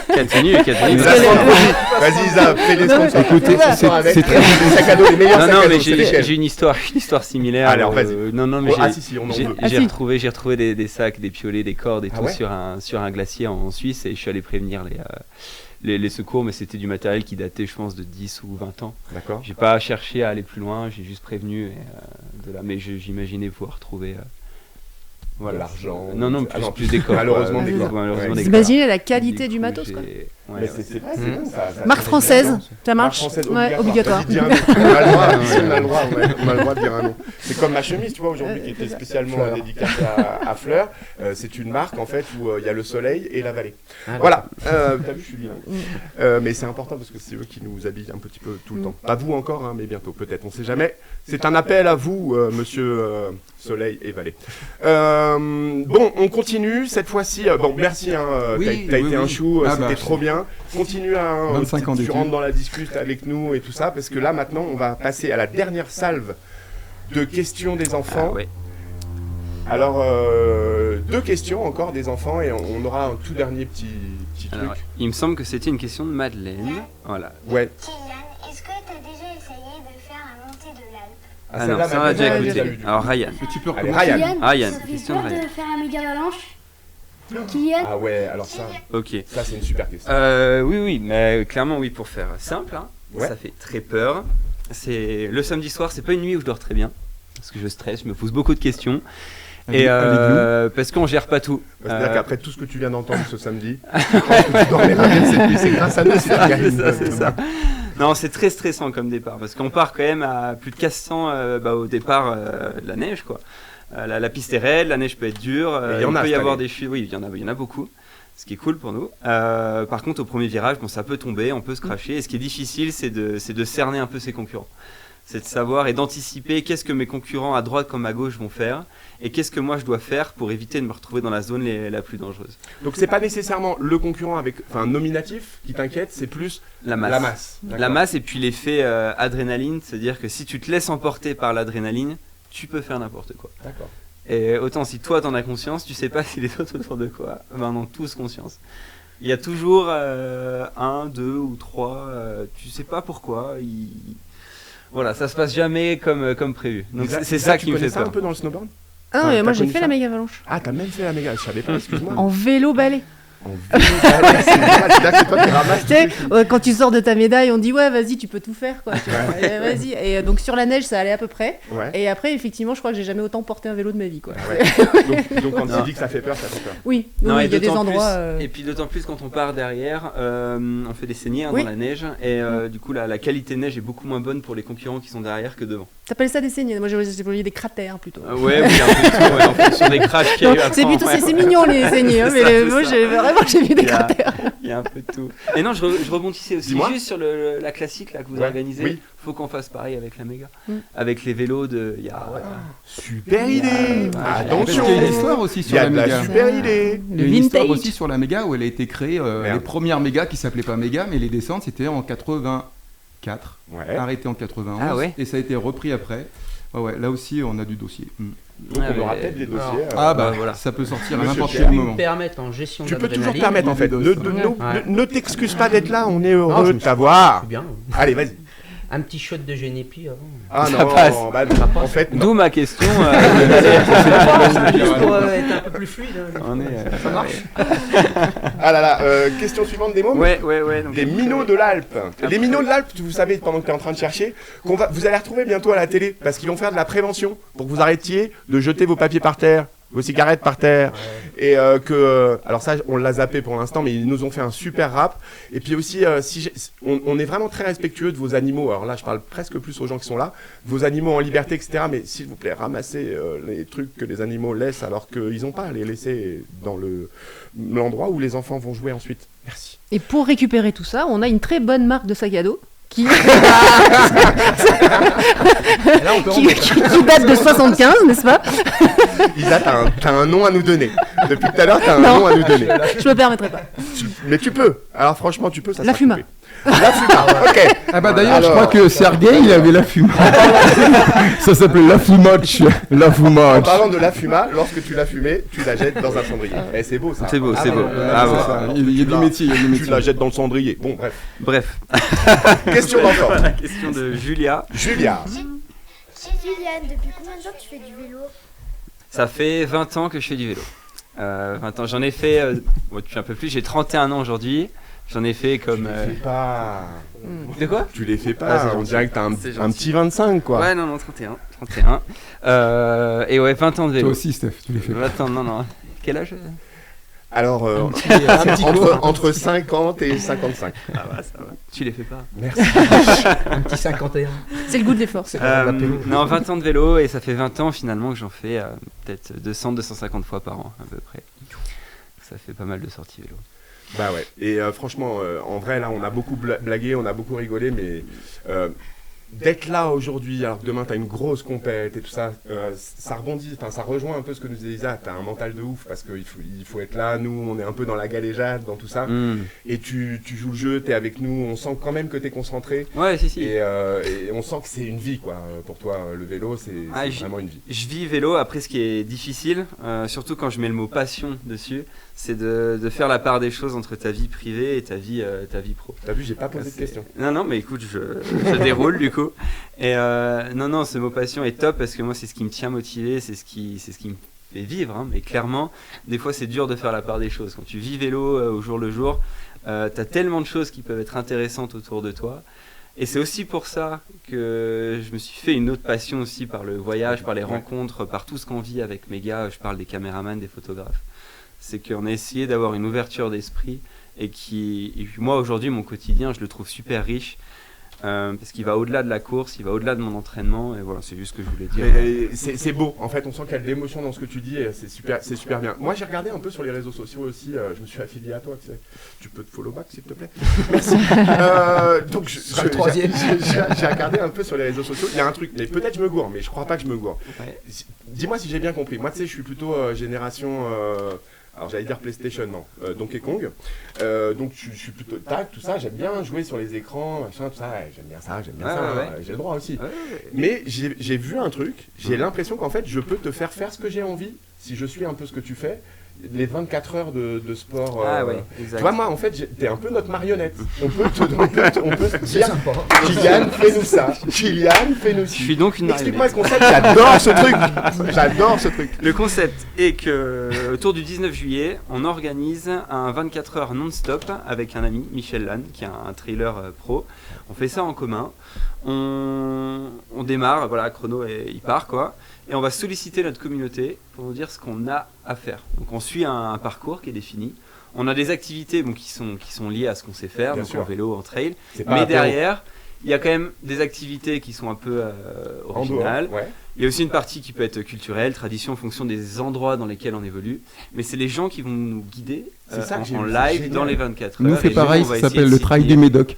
Speaker 3: Continue.
Speaker 1: Vas-y, Isa, fais les sponsors.
Speaker 7: Écoutez, c'est très...
Speaker 1: les sacs à dos, les meilleurs sacs à dos.
Speaker 3: Non, mais j'ai une histoire similaire.
Speaker 1: Alors, vas-y.
Speaker 3: Non, mais
Speaker 1: j'ai
Speaker 3: retrouvé des sacs, des piolets, des cordes et tout sur un glacier en Suisse, et je suis allé prévenir les secours, mais c'était du matériel qui datait, je pense, de 10 ou 20 ans.
Speaker 1: D'accord.
Speaker 3: J'ai pas cherché à aller plus loin, j'ai juste prévenu, mais j'imaginais pouvoir trouver...
Speaker 1: De l'argent.
Speaker 3: Non, plus des corps.
Speaker 1: Malheureusement, des corps.
Speaker 3: Malheureusement, des
Speaker 2: Vous imaginez la qualité du
Speaker 3: coup,
Speaker 2: matos, quoi.
Speaker 1: Mais c'est vrai, c'est bon, ça
Speaker 2: Marque française, ça marche?
Speaker 1: Marque française
Speaker 2: Ouais, obligatoire.
Speaker 1: Vas-y, dis un nom. On a le droit, ici, on a le droit de dire un nom. C'est comme ma chemise, tu vois, aujourd'hui, qui était spécialement dédicacée à Fleur. C'est une marque, en fait, où il y a le soleil et la vallée. Voilà. T'as vu, je suis bilingue. Mais c'est important parce que c'est eux qui nous habillent un petit peu tout le temps. Pas vous encore, hein, mais bientôt, peut-être, on sait jamais. C'est un appel à vous, monsieur Soleil et Vallée. Bon, on continue, cette fois-ci. Bon, merci, hein, t'as été un chou, c'était trop bien. Continue à
Speaker 7: 25 ans
Speaker 1: tu
Speaker 7: d'études.
Speaker 1: rentres dans la discussion avec nous et tout ça, parce que là maintenant on va passer à la dernière salve de questions des enfants.
Speaker 3: Ah, ouais.
Speaker 1: Alors 2 questions encore des enfants et on aura un tout dernier petit
Speaker 3: Alors,
Speaker 1: truc.
Speaker 3: il me semble que c'était une question de Madeleine. Voilà.
Speaker 1: Ouais.
Speaker 6: Kylian, est-ce que tu as déjà essayé de faire la montée de l'Alpe?
Speaker 3: Ah non, ça on a déjà écouté. Alors Ryan.
Speaker 7: Tu peux
Speaker 1: Allez,
Speaker 7: recommencer.
Speaker 1: Ryan.
Speaker 3: Ryan,
Speaker 6: ça fait
Speaker 3: question
Speaker 6: peur
Speaker 3: de Ryan.
Speaker 6: de faire un méga avalanche? Kylian?
Speaker 1: Ah ouais, alors ça
Speaker 3: Ok.
Speaker 1: c'est une super question.
Speaker 3: Oui, mais clairement oui, pour faire simple, hein,
Speaker 1: Ouais.
Speaker 3: ça fait très peur. C'est le samedi soir, c'est pas une nuit où je dors très bien parce que je stresse, je me pose beaucoup de questions et parce qu'on gère pas tout.
Speaker 1: C'est-à-dire qu'après tout ce que tu viens d'entendre ce samedi, je pense que tu dormiras bien cette nuit. C'est grâce à nous si tu gagnes.
Speaker 3: c'est ça. Non, c'est très stressant comme départ parce qu'on part quand même à plus de 400 au départ de la neige, quoi. La piste est raide, la neige peut être dure,
Speaker 1: il
Speaker 3: peut y
Speaker 1: cette
Speaker 3: avoir
Speaker 1: année.
Speaker 3: des chutes, oui, il y en a beaucoup, ce qui est cool pour nous. Par contre, au premier virage, bon, ça peut tomber, on peut se cracher, et ce qui est difficile, c'est de cerner un peu ses concurrents. C'est de savoir et d'anticiper qu'est-ce que mes concurrents à droite comme à gauche vont faire, et qu'est-ce que moi je dois faire pour éviter de me retrouver dans la zone la plus dangereuse.
Speaker 1: Donc c'est pas nécessairement le concurrent avec un nominatif qui t'inquiète, c'est plus
Speaker 3: La masse.
Speaker 1: la masse.
Speaker 3: La masse et puis l'effet adrénaline, c'est-à-dire que si tu te laisses emporter par l'adrénaline, tu peux faire n'importe quoi.
Speaker 1: D'accord.
Speaker 3: Et autant si toi t'en as conscience, tu sais pas si les autres autour de quoi en ont tous conscience. Il y a toujours 1, 2 ou 3, tu sais pas pourquoi. Voilà, ça se passe jamais comme prévu. Donc c'est ça qui me fait
Speaker 1: Tu connais ça un
Speaker 3: peur.
Speaker 1: peu dans le snowboard?
Speaker 2: Ah,
Speaker 1: Ouais,
Speaker 2: mais moi
Speaker 1: t'as
Speaker 2: j'ai
Speaker 1: connu
Speaker 2: fait
Speaker 1: ça
Speaker 2: la méga avalanche.
Speaker 1: Ah, t'as même fait la méga, je savais pas, excuse-moi.
Speaker 2: En vélo balai.
Speaker 1: En vélo, c'est normal, c'est-à-dire que c'est toi qui ramasses.
Speaker 2: Tu sais, quand tu sors de ta médaille, on dit ouais, vas-y, tu peux tout faire, quoi. Tu vois. Vas-y. Et donc sur la neige, ça allait à peu près.
Speaker 1: Ouais.
Speaker 2: Et après, effectivement, je crois que j'ai jamais autant porté un vélo de ma vie, quoi.
Speaker 1: Ouais. Donc quand tu dis que ça fait peur, ça fait peur.
Speaker 2: Oui,
Speaker 3: Non,
Speaker 2: oui,
Speaker 3: et
Speaker 2: il y a des
Speaker 3: d'autant
Speaker 2: endroits.
Speaker 3: plus- Et puis d'autant plus quand on part derrière, on fait des saignées
Speaker 2: Oui.
Speaker 3: dans la neige et du coup la qualité de neige est beaucoup moins bonne pour les concurrents qui sont derrière que devant.
Speaker 2: T'appelles ça des saignées? Moi, j'ai voulu des cratères plutôt.
Speaker 3: Ouais, oui, un peu de tout, ouais, en fonction des crashs qu'il y a eu
Speaker 2: Donc, c'est
Speaker 3: après,
Speaker 2: plutôt,
Speaker 3: ouais.
Speaker 2: c'est mignon les saignées, hein,
Speaker 3: C'est
Speaker 2: mais
Speaker 3: ça, c'est
Speaker 2: moi,
Speaker 3: ça.
Speaker 2: j'ai vu des
Speaker 3: Il y a-
Speaker 2: cratères.
Speaker 3: Il y a un peu de tout. Et non, je rebondissais aussi
Speaker 1: Dis-moi.
Speaker 3: juste sur la classique là, que vous
Speaker 1: Ouais,
Speaker 3: organisez.
Speaker 1: oui.
Speaker 3: Faut qu'on fasse pareil avec la méga.
Speaker 2: Mm.
Speaker 3: Avec les vélos de. Il y a,
Speaker 1: Super idée.
Speaker 7: Parce
Speaker 1: Attention.
Speaker 7: qu'il y a une histoire aussi
Speaker 1: Il y
Speaker 7: sur
Speaker 1: a
Speaker 7: la
Speaker 1: de la
Speaker 7: méga.
Speaker 1: super idée.
Speaker 7: Il y a une histoire
Speaker 2: vintage.
Speaker 7: aussi sur la méga où elle a été créée.
Speaker 1: Merde.
Speaker 7: Les premières mégas qui s'appelaient pas méga, mais les descentes c'était en 84,
Speaker 1: Ouais.
Speaker 7: arrêté en 91,
Speaker 3: Ah ouais.
Speaker 7: et ça a été repris après. Ouais, là aussi on a du dossier.
Speaker 1: Donc on aura peut-être des dossiers.
Speaker 7: Ah bah
Speaker 3: voilà.
Speaker 7: ça peut sortir à
Speaker 1: Monsieur
Speaker 7: n'importe
Speaker 1: Pierre.
Speaker 7: quel
Speaker 5: Tu
Speaker 7: moment.
Speaker 5: me permettre en gestion
Speaker 1: Tu peux toujours
Speaker 5: d'adrénaline.
Speaker 1: permettre en fait.
Speaker 7: Ouais.
Speaker 1: Ne t'excuse pas d'être là, on est
Speaker 5: Non,
Speaker 1: heureux
Speaker 5: je
Speaker 1: de t'avoir.
Speaker 5: C'est bien.
Speaker 1: Allez, vas-y.
Speaker 5: Un petit shot de Genepi avant.
Speaker 1: Ah
Speaker 3: Ça
Speaker 1: non,
Speaker 3: passe.
Speaker 1: bah non, en fait, non.
Speaker 3: D'où ma question.
Speaker 5: Juste pour être un peu plus fluide. hein.
Speaker 3: on est,
Speaker 5: Ça marche.
Speaker 1: Ah là là, question suivante des mômes.
Speaker 3: Ouais. Donc,
Speaker 1: Des minots de l'Alpe. Les minots de l'Alpe, vous savez, pendant que tu es en train de chercher, vous allez retrouver bientôt à la télé, parce qu'ils vont faire de la prévention pour que vous arrêtiez de jeter vos papiers par terre, vos cigarettes par terre. Et alors ça, on l'a zappé pour l'instant, mais ils nous ont fait un super rap. Et puis aussi, on est vraiment très respectueux de vos animaux. Alors là, je parle presque plus aux gens qui sont là. Vos animaux en liberté, etc. Mais s'il vous plaît, ramassez les trucs que les animaux laissent alors qu'ils n'ont pas à les laisser dans l'endroit où les enfants vont jouer ensuite. Merci.
Speaker 2: Et pour récupérer tout ça, on a une très bonne marque de sac à dos qui,
Speaker 5: Et là, on peut
Speaker 2: qui,
Speaker 5: remettre.
Speaker 2: qui date de 75, n'est-ce pas?
Speaker 1: Isa, t'as un nom à nous donner. Depuis tout à l'heure, t'as un
Speaker 2: Non.
Speaker 1: nom à nous donner.
Speaker 2: Je me permettrai pas.
Speaker 1: Mais tu peux. Alors franchement, tu peux. Ça
Speaker 2: La
Speaker 1: sera
Speaker 2: Fuma.
Speaker 1: coupé. La Fuma, ok.
Speaker 7: Ah bah d'ailleurs je
Speaker 1: Alors-
Speaker 7: crois que Sergei il avait la fuma. Ça s'appelait la fumach. La
Speaker 1: En
Speaker 7: fumach.
Speaker 1: parlant de la fuma, lorsque tu l'as fumée, tu la jettes dans un cendrier. Et c'est beau ça.
Speaker 3: C'est beau, c'est beau.
Speaker 1: Ah,
Speaker 3: Bravo.
Speaker 1: c'est ça.
Speaker 7: Il y a des métiers, il y a des
Speaker 1: Tu
Speaker 7: métiers.
Speaker 1: la jettes dans le cendrier. Bon, bref.
Speaker 3: Bref,
Speaker 1: Question d'enfant.
Speaker 3: la question de Julia.
Speaker 1: Julia.
Speaker 6: Kylian, depuis combien de temps tu fais du vélo?
Speaker 3: Ça fait 20 ans que je fais du vélo. 20 ans, j'en ai fait depuis un peu plus, j'ai 31 ans aujourd'hui. J'en ai fait comme...
Speaker 1: Tu les fais pas.
Speaker 3: De quoi?
Speaker 1: Tu les fais pas,
Speaker 3: Ah, c'est
Speaker 1: on
Speaker 3: gentil.
Speaker 1: dirait que t'as un
Speaker 3: C'est
Speaker 1: un
Speaker 3: gentil.
Speaker 1: petit 25 quoi.
Speaker 3: Ouais, non, 31. Et ouais, 20 ans de vélo.
Speaker 7: Toi aussi, Steph, tu les fais pas.
Speaker 3: Attends, non. Quel âge?
Speaker 1: Alors, entre 50 et 55.
Speaker 3: Ah ouais, ça va. Tu les fais pas.
Speaker 1: Merci.
Speaker 5: Un petit 51.
Speaker 2: C'est le goût de l'effort.
Speaker 3: Non, 20 ans de vélo, et ça fait 20 ans finalement que j'en fais peut-être 200-250 fois par an à peu près. Ça fait pas mal de sorties vélo.
Speaker 1: Bah ouais. Et franchement, en vrai, là, on a beaucoup blagué, on a beaucoup rigolé, mais d'être là aujourd'hui, alors que demain, t'as une grosse compète et tout ça, ça rebondit, enfin, ça rejoint un peu ce que nous disait Isa. T'as un mental de ouf parce qu'il faut être là. Nous, on est un peu dans la galéjade, dans tout ça. Et tu joues le jeu, t'es avec nous, on sent quand même que t'es concentré.
Speaker 3: Ouais, si.
Speaker 1: Et on sent que c'est une vie, quoi. Pour toi, le vélo, c'est vraiment une vie.
Speaker 3: Je vis vélo. Après, ce qui est difficile, surtout quand je mets le mot passion dessus, c'est de faire la part des choses entre ta vie privée et ta vie pro.
Speaker 1: T'as vu, j'ai pas posé de questions.
Speaker 3: Non, mais écoute, je déroule du coup. Et non, ce mot passion est top parce que moi, c'est ce qui me tient motivé, c'est ce qui me fait vivre. Hein. Mais clairement, des fois, c'est dur de faire la part des choses. Quand tu vis vélo au jour le jour, t'as tellement de choses qui peuvent être intéressantes autour de toi. Et c'est aussi pour ça que je me suis fait une autre passion aussi par le voyage, par les rencontres, par tout ce qu'on vit avec mes gars. Je parle des caméramans, des photographes. C'est qu'on a essayé d'avoir une ouverture d'esprit et puis moi aujourd'hui mon quotidien je le trouve super riche parce qu'il va au-delà de la course, il va au-delà de mon entraînement et voilà, c'est juste ce que je voulais dire.
Speaker 1: C'est beau, en fait on sent qu'il y a de l'émotion dans ce que tu dis et c'est super bien. Moi j'ai regardé un peu sur les réseaux sociaux aussi, je me suis affilié à toi, tu peux te follow back s'il te plaît. Merci. Donc
Speaker 5: le troisième.
Speaker 1: J'ai regardé un peu sur les réseaux sociaux, il y a un truc, mais peut-être je me gourre, mais je crois pas que je me gourre.
Speaker 3: Ouais.
Speaker 1: Dis-moi si j'ai bien compris, moi tu sais je suis plutôt génération... alors j'allais dire PlayStation, non, Donkey Kong. Donc je suis plutôt tac, tout ça, j'aime bien jouer sur les écrans, machin, tout ça, ouais, j'aime bien ça, j'ai le droit aussi. Ouais. Mais j'ai vu un truc, j'ai l'impression qu'en fait je peux te faire ce que j'ai envie, si je suis un peu ce que tu fais, les 24 heures de sport.
Speaker 3: Ah ouais, exact.
Speaker 1: Tu vois, moi en fait, t'es un peu notre marionnette. On peut se dire, Kylian, fais-nous ça. Kylian, fais-nous ça.
Speaker 3: Je suis donc une
Speaker 1: Explique-moi ce concept, j'adore ce truc.
Speaker 3: Le concept est que autour du 19 juillet, on organise un 24 heures non-stop avec un ami, Michel Lannes, qui est un trailer pro. On fait ça en commun. On démarre, voilà, chrono il part quoi. Et on va solliciter notre communauté pour nous dire ce qu'on a à faire. Donc on suit un parcours qui est défini. On a des activités qui sont liées à ce qu'on sait faire, donc en vélo, en trail. Mais derrière, il y a quand même des activités qui sont un peu originales. Ouais. Il y a aussi une partie qui peut être culturelle, tradition en fonction des endroits dans lesquels on évolue. Mais c'est les gens qui vont nous guider en live dans les 24 heures.
Speaker 7: Nous, c'est pareil, ça s'appelle le trail du Médoc.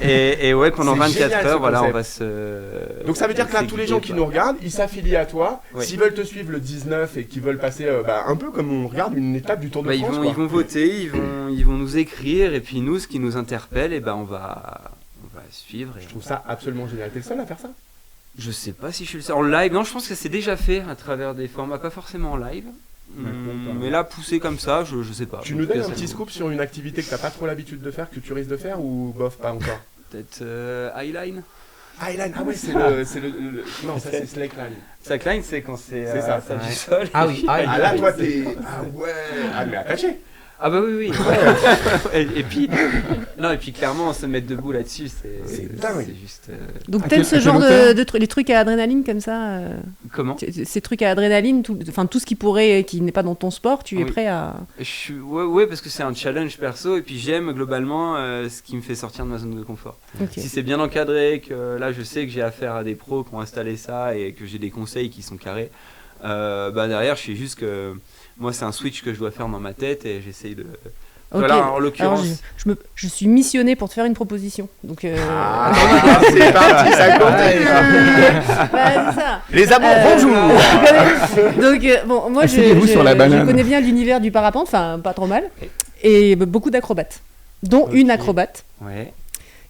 Speaker 3: Et ouais, pendant 24 heures, voilà, on va se...
Speaker 1: Donc ça veut dire que là, tous les gens qui nous regardent, ils s'affilient à toi. Oui. S'ils veulent te suivre le 19 et qu'ils veulent passer un peu comme on regarde une étape du Tour de France.
Speaker 3: Ils vont voter, ils vont nous écrire, et puis nous, ce qui nous interpelle, on va suivre.
Speaker 1: Je trouve ça absolument génial. T'es le seul à faire ça?
Speaker 3: Je sais pas si je suis le seul. En live, non, je pense que c'est déjà fait à travers des formats, pas forcément en live. Mais là, poussé comme ça, je sais pas.
Speaker 1: Tu nous donnes un petit scoop sur une activité que t'as pas trop l'habitude de faire, que tu risques de faire, ou bof, pas encore?
Speaker 3: Peut-être Highline.
Speaker 1: Highline, ah ouais, c'est le... Non, ça c'est Slackline.
Speaker 3: Slackline, c'est quand c'est
Speaker 1: ça,
Speaker 3: du sol.
Speaker 5: Ah oui,
Speaker 1: ah là, toi t'es... Ah ouais, ah mais attaché.
Speaker 3: Ah bah oui. Ouais. et puis clairement, se mettre debout là-dessus, c'est dingue. C'est juste.
Speaker 2: Donc t'aimes ce genre de les trucs à adrénaline comme ça
Speaker 3: Comment?
Speaker 2: Ces trucs à adrénaline, tout ce qui n'est pas dans ton sport, tu es prêt à.
Speaker 3: Ouais, parce que c'est un challenge perso, et puis j'aime globalement ce qui me fait sortir de ma zone de confort. Okay. Si c'est bien encadré, que là je sais que j'ai affaire à des pros qui ont installé ça et que j'ai des conseils qui sont carrés, derrière je sais juste que. Moi, c'est un switch que je dois faire dans ma tête et j'essaye de...
Speaker 2: Okay.
Speaker 3: Voilà, en l'occurrence...
Speaker 2: Alors, je suis missionné pour te faire une proposition. Donc,
Speaker 1: c'est parti, ça compte.
Speaker 2: C'est ça.
Speaker 1: Les amours, bonjour.
Speaker 2: Donc, moi, je connais bien l'univers du parapente, enfin, pas trop mal. Et beaucoup d'acrobates, dont une acrobate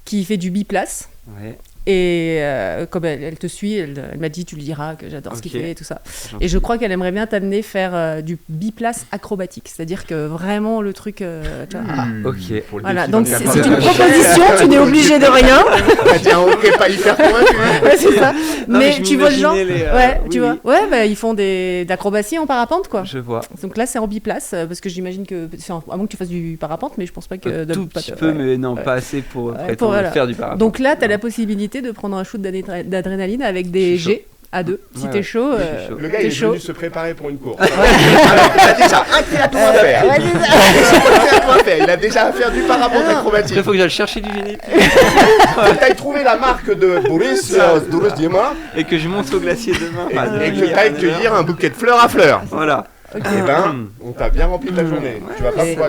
Speaker 2: qui fait du biplace.
Speaker 3: Ouais.
Speaker 2: Et comme elle te suit, elle m'a dit, tu lui diras que j'adore ce qu'il fait et tout ça.
Speaker 3: Gentil.
Speaker 2: Et je crois qu'elle aimerait bien t'amener faire du biplace acrobatique, c'est-à-dire que vraiment le truc. Tu vois,
Speaker 3: Ok.
Speaker 1: Pour le
Speaker 2: voilà,
Speaker 1: défi
Speaker 2: donc
Speaker 1: d'un
Speaker 2: c'est
Speaker 1: capitaine.
Speaker 2: une proposition, tu n'es obligé de rien.
Speaker 1: Ah, tiens, ok, pas hyper convaincu.
Speaker 2: Ouais, c'est ça.
Speaker 3: Non,
Speaker 2: mais
Speaker 3: je
Speaker 2: tu vois le genre.
Speaker 3: m'imaginais les,
Speaker 2: Ouais,
Speaker 3: oui,
Speaker 2: tu vois.
Speaker 3: oui.
Speaker 2: Ouais, bah, ils font d'acrobatie en parapente, quoi.
Speaker 3: Je vois.
Speaker 2: Donc là, c'est en biplace, parce que j'imagine que. À moins que tu fasses du parapente, mais je pense pas que.
Speaker 3: Tout petit peu, mais non, pas assez pour prétendre
Speaker 2: voilà.
Speaker 3: faire du parapente.
Speaker 2: Donc là, tu as la possibilité de prendre un shoot d'adrénaline avec des
Speaker 3: Je suis
Speaker 2: jets à deux. Si
Speaker 3: Ouais,
Speaker 2: t'es
Speaker 3: ouais.
Speaker 2: chaud,
Speaker 3: Je suis chaud.
Speaker 1: Le gars,
Speaker 2: t'es
Speaker 1: il est
Speaker 2: chaud.
Speaker 1: venu se préparer pour une course. Alors, il a déjà un triathlon à faire. Il a déjà à faire du parapente acrobatique.
Speaker 3: Après, il faut que j'aille chercher du génie
Speaker 1: Faut que t'ailles trouver la marque de Boris Dima
Speaker 3: et que je monte au glacier demain.
Speaker 1: et que t'ailles cueillir un bouquet de fleurs à fleurs.
Speaker 3: Voilà.
Speaker 1: Eh ben, on t'a bien rempli ta journée.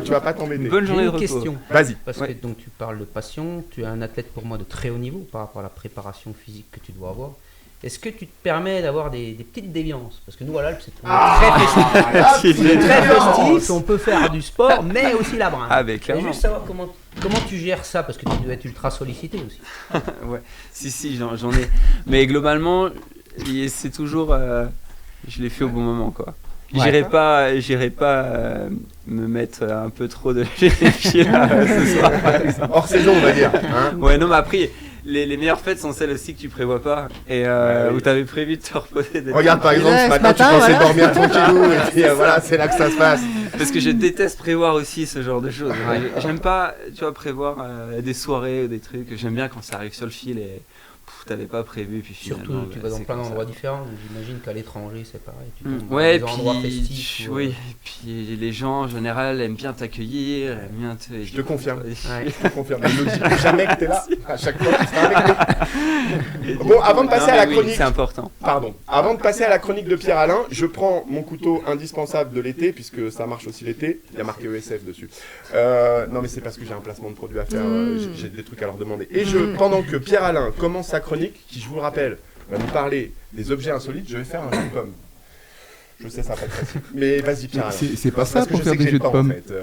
Speaker 1: Tu vas pas t'embêter.
Speaker 3: Bonne journée
Speaker 5: J'ai
Speaker 3: de
Speaker 5: une
Speaker 3: repos.
Speaker 5: question.
Speaker 1: Vas-y.
Speaker 5: Parce
Speaker 3: Ouais.
Speaker 5: que donc tu parles de passion, tu es un athlète pour moi de très haut niveau par rapport à la préparation physique que tu dois avoir. Est-ce que tu te permets d'avoir des petites déviances? Parce que nous, à l'Alpe, c'est très festif. C'est très festif, on peut faire du sport, mais aussi la bringue.
Speaker 3: Ah, ben
Speaker 5: Je
Speaker 3: clairement.
Speaker 5: veux juste savoir comment tu gères ça, parce que tu dois être ultra sollicité aussi.
Speaker 3: Ouais. Si, j'en ai. Mais globalement, c'est toujours. Je l'ai fait au bon moment, quoi.
Speaker 5: Ouais.
Speaker 3: J'irai pas me mettre un peu trop de pieds là ce soir, par exemple.
Speaker 1: Hors saison, on va dire. Hein.
Speaker 3: Ouais, non, mais après, les meilleures fêtes sont celles aussi que tu prévois pas et
Speaker 1: oui.
Speaker 3: où t'avais prévu de te reposer. d'être
Speaker 1: Regarde par exemple,
Speaker 2: Là,
Speaker 1: ce
Speaker 2: ce
Speaker 1: matin, tu
Speaker 2: matin,
Speaker 1: pensais
Speaker 2: voilà.
Speaker 1: dormir tranquillou et puis voilà, c'est là que ça se passe.
Speaker 3: Parce que je déteste prévoir aussi ce genre de choses. J'aime pas, tu vois, prévoir des soirées ou des trucs. J'aime bien quand ça arrive sur le fil et t'avais pas prévu. Puis
Speaker 5: Surtout,
Speaker 3: finalement,
Speaker 5: tu
Speaker 3: bah,
Speaker 5: vas dans
Speaker 3: c'est
Speaker 5: plein
Speaker 3: comme
Speaker 5: d'endroits
Speaker 3: ça.
Speaker 5: différents. Donc j'imagine qu'à l'étranger, c'est pareil. Tu tombes dans
Speaker 3: Ouais,
Speaker 5: des endroits festifs.
Speaker 3: puis,
Speaker 5: où,
Speaker 3: oui, et puis les gens en général aiment bien t'accueillir, aiment bien te.
Speaker 1: Je te confirme.
Speaker 5: Ouais.
Speaker 1: Je te confirme. Ne nous dis plus jamais que t'es là. À chaque fois, tu seras avec nous. Bon, avant de passer à la chronique.
Speaker 3: C'est important.
Speaker 1: Pardon. Avant de passer à la chronique de Pierre-Alain, je prends mon couteau indispensable de l'été, puisque ça marche aussi l'été. Il y a marqué ESF dessus. Non, mais c'est parce que j'ai un placement de produit à faire. J'ai des trucs à leur demander. Et pendant que Pierre-Alain commence sa chronique, qui, je vous le rappelle, va nous parler des objets insolites, je vais faire un jeu de pommes. Je sais, ça va pas être facile. Mais vas-y, Pierre-Alain.
Speaker 7: C'est pas ça
Speaker 1: Parce que
Speaker 7: pour
Speaker 1: je
Speaker 7: faire
Speaker 1: sais que
Speaker 7: des
Speaker 1: j'ai
Speaker 7: jeux
Speaker 1: le
Speaker 7: de
Speaker 1: temps,
Speaker 7: pommes.
Speaker 1: en fait.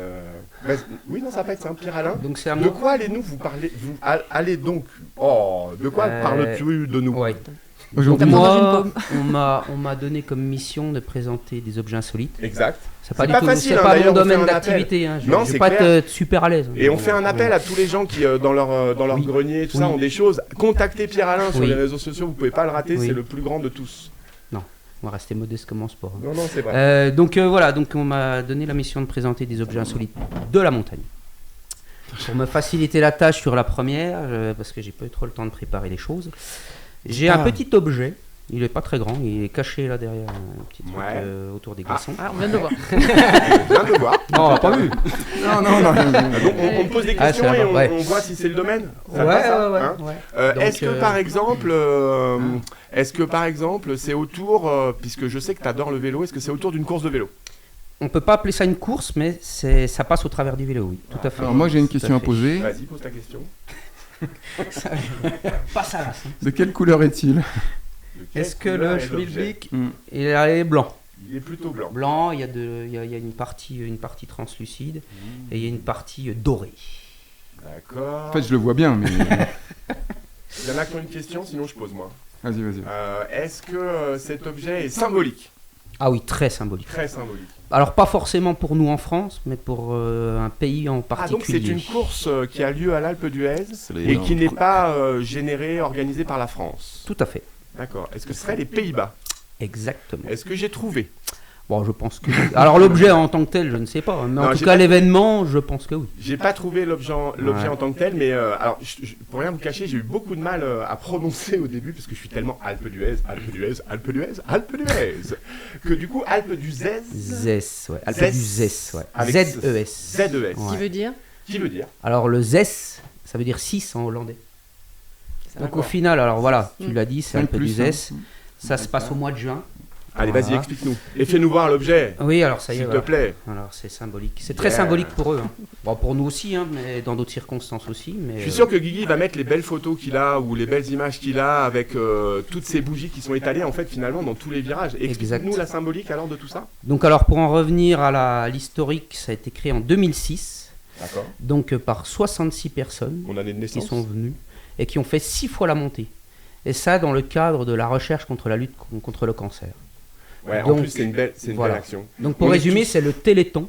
Speaker 1: Vas-y. Oui, non, ça va pas être simple, Pierre-Alain.
Speaker 5: Donc c'est à
Speaker 1: De
Speaker 5: moi.
Speaker 1: quoi allez-nous vous parler allez donc. Oh, de quoi parles-tu de nous?
Speaker 5: Ouais.
Speaker 7: Aujourd'hui,
Speaker 2: T'as mangé une
Speaker 5: Moi,
Speaker 2: pomme.
Speaker 5: on m'a donné comme mission de présenter des objets insolites.
Speaker 1: Exact.
Speaker 5: C'est pas
Speaker 1: C'est
Speaker 5: du
Speaker 1: pas
Speaker 5: tout,
Speaker 1: facile,
Speaker 5: c'est
Speaker 1: hein,
Speaker 5: pas
Speaker 1: d'ailleurs,
Speaker 5: mon
Speaker 1: on fait
Speaker 5: domaine
Speaker 1: un
Speaker 5: d'activité. Hein. Je
Speaker 1: Non,
Speaker 5: vais
Speaker 1: c'est
Speaker 5: pas
Speaker 1: clair.
Speaker 5: être super à l'aise.
Speaker 1: Et on fait un appel à tous les gens qui, dans leur
Speaker 5: Oui.
Speaker 1: grenier, tout ça,
Speaker 5: Oui.
Speaker 1: ont des choses. Contactez Pierre-Alain sur
Speaker 5: Oui.
Speaker 1: les réseaux sociaux, vous pouvez pas le rater,
Speaker 5: Oui.
Speaker 1: c'est le plus grand de tous.
Speaker 5: On va rester modeste comme en sport. hein.
Speaker 1: Non, non, c'est vrai.
Speaker 5: Donc voilà, donc on m'a donné la mission de présenter des objets insolites de la montagne. Pour me faciliter la tâche sur la première, parce que j'ai pas eu trop le temps de préparer les choses, j'ai un petit objet. Il est pas très grand, il est caché là derrière un petit truc
Speaker 1: Ouais.
Speaker 5: autour des glaçons.
Speaker 2: Ah, on vient de le voir.
Speaker 1: Je viens de le voir.
Speaker 5: Non, on l'a pas vu.
Speaker 7: non.
Speaker 1: Donc, on me pose des
Speaker 5: Ah,
Speaker 1: questions
Speaker 5: c'est
Speaker 1: et
Speaker 5: là-bas, ouais.
Speaker 1: on voit si c'est le domaine. Ça
Speaker 5: Ouais,
Speaker 1: te va, ça,
Speaker 5: ouais,
Speaker 1: hein
Speaker 5: ouais. Donc,
Speaker 1: Est-ce que par exemple, c'est autour, puisque je sais que tu adores le vélo, est-ce que c'est autour d'une course de vélo?
Speaker 5: On peut pas appeler ça une course, mais ça passe au travers du vélo, oui, tout à fait.
Speaker 7: Alors moi j'ai une
Speaker 5: Tout à
Speaker 7: question à
Speaker 5: fait.
Speaker 7: poser.
Speaker 1: Vas-y, pose ta question.
Speaker 5: Pas ça là.
Speaker 7: De quelle couleur est-il?
Speaker 1: De quelle
Speaker 5: Est-ce que
Speaker 1: couleur
Speaker 5: le
Speaker 1: est l'objet?
Speaker 5: schmilblick, il est blanc?
Speaker 1: Il est plutôt blanc.
Speaker 5: Blanc, il y a une partie translucide et il y a une partie dorée.
Speaker 1: D'accord.
Speaker 7: En fait je le vois bien, mais
Speaker 1: Il y en a qui ont une question, sinon je pose moi.
Speaker 7: vas-y.
Speaker 1: Est-ce que cet objet est symbolique?
Speaker 5: Ah oui, très symbolique.
Speaker 1: Très symbolique.
Speaker 5: Alors pas forcément pour nous en France, mais pour un pays en
Speaker 1: Ah, donc c'est
Speaker 5: particulier.
Speaker 1: une course qui a lieu à l'Alpe d'Huez
Speaker 8: les-
Speaker 1: et qui n'est pas générée, organisée par la France.
Speaker 5: Tout à fait.
Speaker 1: D'accord. Est-ce que ce serait les Pays-Bas?
Speaker 5: Exactement.
Speaker 1: Est-ce que j'ai trouvé?
Speaker 5: Bon, je pense que. Alors l'objet en tant que tel, je ne sais pas. Mais
Speaker 1: Non,
Speaker 5: en tout
Speaker 1: j'ai
Speaker 5: cas,
Speaker 1: pas-
Speaker 5: l'événement, je pense que oui.
Speaker 1: J'ai pas trouvé l'objet
Speaker 5: Ouais.
Speaker 1: en tant que tel, mais alors pour rien vous cacher, j'ai eu beaucoup de mal à prononcer au début parce que je suis tellement Alpe d'Huez, que du coup Alpe d'Huez,
Speaker 5: Zès, ouais. Alpe
Speaker 1: Zès.
Speaker 5: du Zès, ouais.
Speaker 1: Avec
Speaker 5: Z-E-S.
Speaker 1: ZES,
Speaker 5: Ouais.
Speaker 2: Qui veut dire
Speaker 1: qui veut dire
Speaker 5: Alors le Zès, ça veut dire 6 en hollandais. Donc au
Speaker 1: D'accord.
Speaker 5: final, alors voilà, tu
Speaker 2: Mm.
Speaker 5: l'as dit, c'est
Speaker 7: Cinq
Speaker 5: Alpe du
Speaker 7: plus,
Speaker 5: Zès. Ça se passe au mois de juin.
Speaker 1: Allez, vas-y,
Speaker 5: Voilà.
Speaker 1: explique-nous et fais-nous voir l'objet,
Speaker 5: Oui, alors ça y est.
Speaker 1: s'il te
Speaker 5: voilà.
Speaker 1: plaît.
Speaker 5: Alors c'est symbolique. C'est très
Speaker 1: Yeah.
Speaker 5: symbolique pour eux. Hein. Bon, pour nous aussi, hein, mais dans d'autres circonstances aussi. Mais,
Speaker 1: Je suis sûr que Guigui va mettre les belles photos qu'il a ou les belles images qu'il a avec toutes ces bougies qui sont étalées en fait finalement dans tous les virages. Explique-nous la symbolique alors de tout ça.
Speaker 5: Donc alors pour en revenir à l'historique, ça a été créé en 2006,
Speaker 1: D'accord.
Speaker 5: donc par 66 personnes
Speaker 1: Mon année de
Speaker 5: qui
Speaker 1: naissance.
Speaker 5: sont venues et qui ont fait 6 fois la montée. Et ça, dans le cadre de la recherche contre la lutte contre le cancer.
Speaker 1: Ouais,
Speaker 5: Donc,
Speaker 1: en plus, c'est une belle action.
Speaker 5: Donc pour
Speaker 1: On est
Speaker 5: résumer,
Speaker 1: tous-
Speaker 5: c'est le Téléthon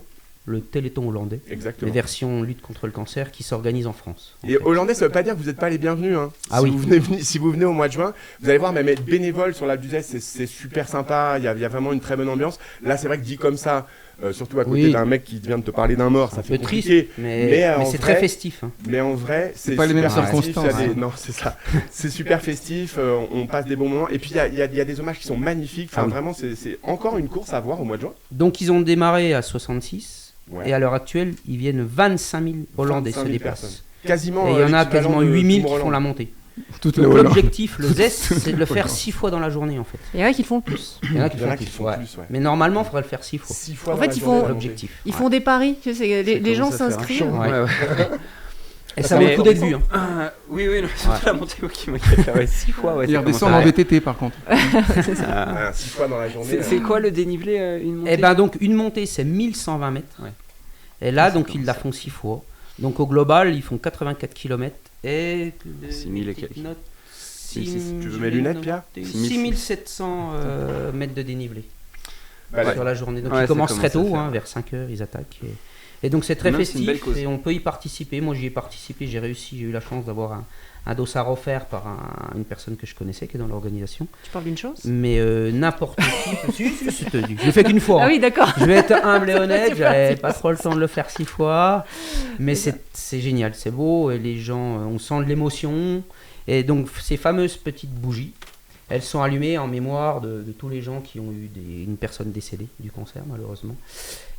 Speaker 5: hollandais,
Speaker 1: Exactement.
Speaker 5: les versions lutte contre le cancer qui s'organisent en France. en
Speaker 1: Et
Speaker 5: fait.
Speaker 1: hollandais, ça veut pas dire que vous n'êtes pas les bienvenus. Hein.
Speaker 5: Ah
Speaker 1: si,
Speaker 5: oui.
Speaker 1: si vous venez au mois de juin, vous allez voir, même être bénévole sur l'Alpe d'Huez, c'est super sympa. Il y a vraiment une très bonne ambiance. Là, c'est vrai que dit comme ça, surtout à côté
Speaker 5: Oui.
Speaker 1: d'un mec qui vient de te parler d'un mort, ça
Speaker 5: Un
Speaker 1: fait
Speaker 5: peu triste,
Speaker 1: compliqué.
Speaker 5: mais
Speaker 1: en
Speaker 5: c'est
Speaker 1: vrai-
Speaker 5: très festif. Hein.
Speaker 1: Mais en vrai, c'est
Speaker 7: pas les mêmes
Speaker 1: super festif,
Speaker 7: circonstances.
Speaker 1: il y a des- Non, c'est ça. C'est super festif. On passe des bons moments. Et puis il y a des hommages qui sont magnifiques. Enfin,
Speaker 5: Ah oui.
Speaker 1: vraiment, c'est encore une course à voir au mois de juin.
Speaker 5: Donc ils ont démarré à 66
Speaker 1: Ouais.
Speaker 5: et à l'heure actuelle, ils viennent 25 000 Hollandais
Speaker 1: 25
Speaker 5: se
Speaker 1: 000
Speaker 5: déplacent.
Speaker 1: personnes. Quasiment.
Speaker 5: Et il y en a
Speaker 1: l'équivalent
Speaker 5: quasiment
Speaker 1: de
Speaker 5: 8 000
Speaker 1: Tour
Speaker 5: qui font la
Speaker 1: Hollande.
Speaker 5: montée.
Speaker 7: Toutes les
Speaker 5: Donc
Speaker 7: Hollandes.
Speaker 5: l'objectif, le zeste, c'est de le faire
Speaker 7: Hollande.
Speaker 5: 6 fois dans la journée en fait.
Speaker 2: Il y en a qui le font le plus.
Speaker 5: Il y en a qui
Speaker 1: Il y en a
Speaker 5: font
Speaker 1: qui
Speaker 5: plus,
Speaker 1: font
Speaker 5: ouais.
Speaker 1: plus, ouais.
Speaker 5: Mais normalement, il faudrait le faire 6 fois.
Speaker 1: 6 fois
Speaker 2: En
Speaker 1: dans
Speaker 2: fait,
Speaker 1: la
Speaker 2: ils
Speaker 1: journée,
Speaker 2: font-
Speaker 1: la
Speaker 5: L'objectif.
Speaker 2: Ils font des paris, tu sais, les
Speaker 1: commence
Speaker 2: gens
Speaker 1: à faire un
Speaker 2: s'inscrivent.
Speaker 1: champ.
Speaker 5: Ouais.
Speaker 3: Ouais.
Speaker 5: Et ça vaut le
Speaker 3: Mais-
Speaker 5: coup d'être vu. Hein.
Speaker 3: Oui, non, surtout la montée qui m'inquiète. Ouais, 6 fois, ouais.
Speaker 7: Ils
Speaker 3: ça
Speaker 7: redescendent
Speaker 3: commence
Speaker 7: en
Speaker 3: à-
Speaker 7: VTT par contre.
Speaker 3: Ah.
Speaker 1: 6 fois dans la journée.
Speaker 3: C'est quoi le dénivelé, une montée
Speaker 5: Et ben donc une montée, c'est 1120 mètres.
Speaker 3: Ouais.
Speaker 5: Et là,
Speaker 3: C'est
Speaker 5: donc
Speaker 3: comme
Speaker 5: ils la font 6 fois. Donc au global, ils font 84 km et
Speaker 3: 6 000 et quelques.
Speaker 1: Tu veux mes lunettes, Pierre
Speaker 5: 6700 mètres de dénivelé
Speaker 1: Bah,
Speaker 5: sur la journée. Donc
Speaker 3: Ouais,
Speaker 5: ils
Speaker 3: ça
Speaker 5: commencent très
Speaker 3: commence à
Speaker 5: tôt,
Speaker 3: faire.
Speaker 5: hein, vers 5 heures, ils attaquent. Et donc c'est très
Speaker 3: Non, c'est une belle
Speaker 5: festif
Speaker 3: cause.
Speaker 5: et on peut y participer. Moi j'y ai participé, j'ai réussi, j'ai eu la chance d'avoir un dossard offert par une personne que je connaissais qui est dans l'organisation.
Speaker 2: Tu parles d'une chose
Speaker 5: Mais n'importe qui, si, je te dis, je l'ai fait qu'une fois.
Speaker 2: Ah
Speaker 5: hein.
Speaker 2: oui, d'accord.
Speaker 5: Je vais être humble et honnête,
Speaker 2: C'est
Speaker 5: j'avais
Speaker 2: parti.
Speaker 5: pas trop le temps de le faire 6 fois, mais c'est génial, c'est beau, et les gens, on sent de l'émotion, et donc ces fameuses petites bougies, elles sont allumées en mémoire de tous les gens qui ont eu une personne décédée du cancer malheureusement,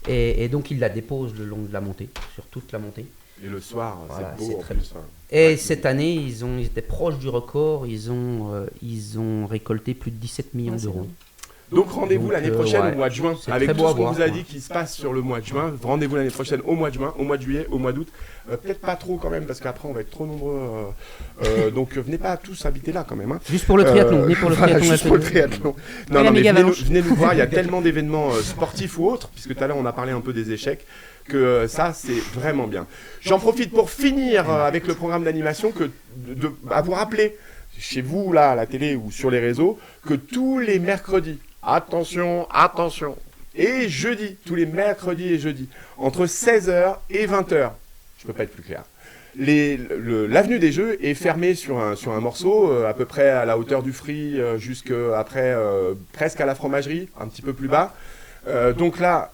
Speaker 5: et donc ils la déposent le long de la montée, sur toute la montée.
Speaker 1: Et le soir,
Speaker 5: Voilà,
Speaker 1: c'est beau
Speaker 5: c'est
Speaker 1: en
Speaker 5: très
Speaker 1: plus. hein.
Speaker 5: Et
Speaker 1: Ouais.
Speaker 5: cette année, ils étaient proches du record, ils ont récolté plus de 17 millions
Speaker 2: Ah, c'est
Speaker 5: d'euros.
Speaker 1: Donc rendez-vous
Speaker 5: Donc,
Speaker 1: l'année prochaine
Speaker 5: ouais.
Speaker 1: au mois de juin.
Speaker 5: C'est
Speaker 1: Avec
Speaker 5: très
Speaker 1: tout
Speaker 5: beau
Speaker 1: ce
Speaker 5: à
Speaker 1: qu'on
Speaker 5: voir,
Speaker 1: vous a
Speaker 5: ouais.
Speaker 1: dit qui se passe sur le mois de juin, rendez-vous l'année prochaine au mois de juin, au mois de juillet, au mois d'août. Peut-être pas trop quand même, parce qu'après on va être trop nombreux. Donc venez pas tous habiter là quand même. Hein.
Speaker 5: Juste pour le triathlon, venez pour le
Speaker 1: Voilà,
Speaker 5: triathlon.
Speaker 1: juste pour le triathlon. Non,
Speaker 2: la
Speaker 1: non, mais
Speaker 2: méga avalanche.
Speaker 1: venez nous voir, il y a tellement d'événements sportifs ou autres, puisque tout à l'heure on a parlé un peu des échecs, que ça c'est vraiment bien. J'en profite pour finir avec le programme d'animation, à vous rappeler, chez vous là à la télé ou sur les réseaux, que tous les mercredis, attention, et jeudi, tous les mercredis et jeudis, entre 16h et 20h, je peux pas être plus clair, l'avenue des Jeux est fermée sur un morceau à peu près à la hauteur du Free jusqu'après presque à la fromagerie, un petit peu plus bas. Donc là,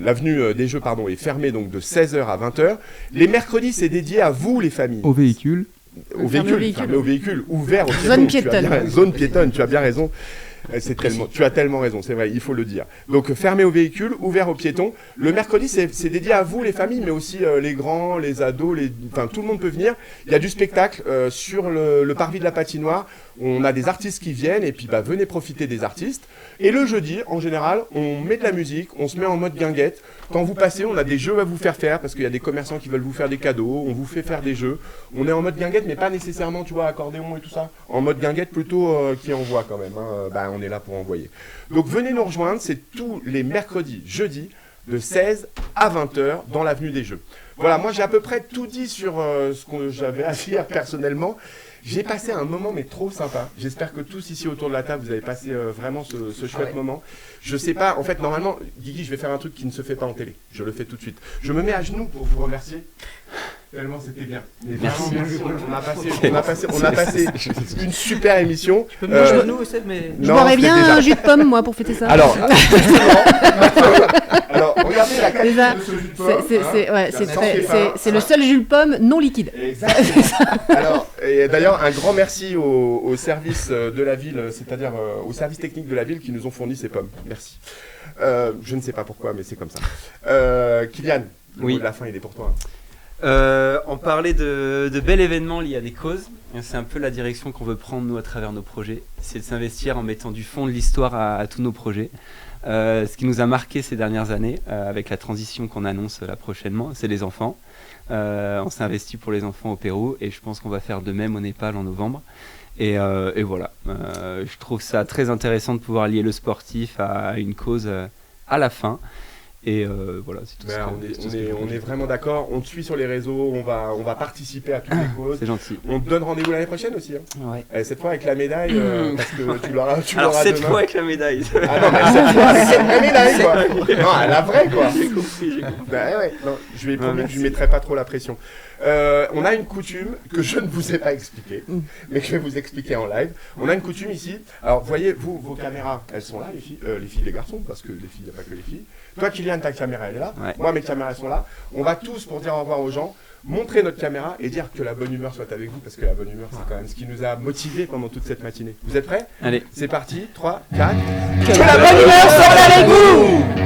Speaker 1: l'avenue des Jeux est fermée donc de 16h à 20h. Les mercredis, c'est dédié à vous les familles.
Speaker 7: Au véhicule.
Speaker 1: Fermé aux véhicules, ouvert aux
Speaker 2: Zone
Speaker 1: piétons, tu as
Speaker 2: piétonne.
Speaker 1: bien- Zone piétonne, tu as bien raison. Tu as tellement raison, c'est vrai, il faut le dire. Donc fermé aux véhicules, ouvert aux piétons. Le mercredi, c'est dédié à vous les familles, mais aussi les grands, les ados, enfin tout le monde peut venir. Il y a du spectacle sur le parvis de la patinoire. On a des artistes qui viennent et puis venez profiter des artistes. Et le jeudi, en général, on met de la musique, on se met en mode guinguette. Quand vous passez, on a des jeux à vous faire parce qu'il y a des commerçants qui veulent vous faire des cadeaux. On vous fait faire des jeux. On est en mode guinguette, mais pas nécessairement, tu vois, accordéon et tout ça. En mode guinguette plutôt qui envoie quand même. Hein. On est là pour envoyer. Donc venez nous rejoindre. C'est tous les mercredis, jeudis, de 16 à 20h dans l'avenue des Jeux. Voilà, moi j'ai à peu près tout dit sur ce que j'avais à dire personnellement. J'ai passé un moment mais trop sympa. J'espère que tous ici autour de la table, vous avez passé vraiment ce chouette moment. Je sais pas, en fait normalement, Guigui, je vais faire un truc qui ne se fait pas en télé. Je le fais tout de suite. Je me mets à genoux pour vous remercier. Tellement c'était bien. Mais
Speaker 3: Merci.
Speaker 1: vraiment, merci. On a passé une super émission.
Speaker 5: Je peux me mettre à genoux, mais...
Speaker 2: Je
Speaker 1: Non,
Speaker 2: boirais
Speaker 1: c'est
Speaker 2: bien
Speaker 1: déjà-
Speaker 2: un jus de pomme, moi, pour fêter ça.
Speaker 1: Alors, alors, regardez la qualité
Speaker 2: Déjà,
Speaker 1: de ce jus de pomme.
Speaker 2: c'est le seul jus de pomme non liquide.
Speaker 1: Exactement. Alors, et d'ailleurs, un grand merci au service de la ville, c'est-à-dire au service technique de la ville qui nous ont fourni ces pommes. Merci. Je ne sais pas pourquoi, mais c'est comme ça. Kylian, le
Speaker 3: Oui.
Speaker 1: mot de la fin, il est pour toi.
Speaker 3: On parlait de bel événement lié à des causes. C'est un peu la direction qu'on veut prendre nous à travers nos projets. C'est de s'investir en mettant du fond de l'histoire à tous nos projets. Ce qui nous a marqué ces dernières années, avec la transition qu'on annonce là prochainement, c'est les enfants. On s'est investi pour les enfants au Pérou et je pense qu'on va faire de même au Népal en novembre. Et voilà, je trouve ça très intéressant de pouvoir lier le sportif à une cause à la fin. Et voilà, c'est tout
Speaker 1: on est vraiment d'accord. On te suit sur les réseaux. On va participer à toutes les causes.
Speaker 3: C'est gentil.
Speaker 1: On te donne rendez-vous l'année prochaine aussi.
Speaker 5: Ouais.
Speaker 1: Et cette fois avec la médaille, parce que tu l'auras
Speaker 3: Alors cette
Speaker 1: demain.
Speaker 3: fois avec la médaille.
Speaker 1: Ah non, mais cette fois avec cette vraie médaille, quoi. Non, la vraie, quoi.
Speaker 3: J'ai compris.
Speaker 1: Bah ouais. Non, je lui ai promis que je ne mettrai pas trop la pression. On a une coutume que je ne vous ai pas expliquée, mais que je vais vous expliquer en live. On a une coutume ici. Alors, voyez, vos caméras, elles sont là, les filles, les garçons, parce que les filles, il n'y a pas que les filles. Toi, Kylian, ta caméra, elle est là.
Speaker 3: Ouais.
Speaker 1: Moi, mes caméras sont là. On va tous, pour dire au revoir aux gens, montrer notre caméra et dire que la bonne humeur soit avec vous, parce que la bonne humeur, c'est quand même ce qui nous a motivés pendant toute cette matinée. Vous êtes prêts ?
Speaker 3: Allez.
Speaker 1: C'est parti, 3, 4.
Speaker 2: Que la bonne humeur soit avec vous.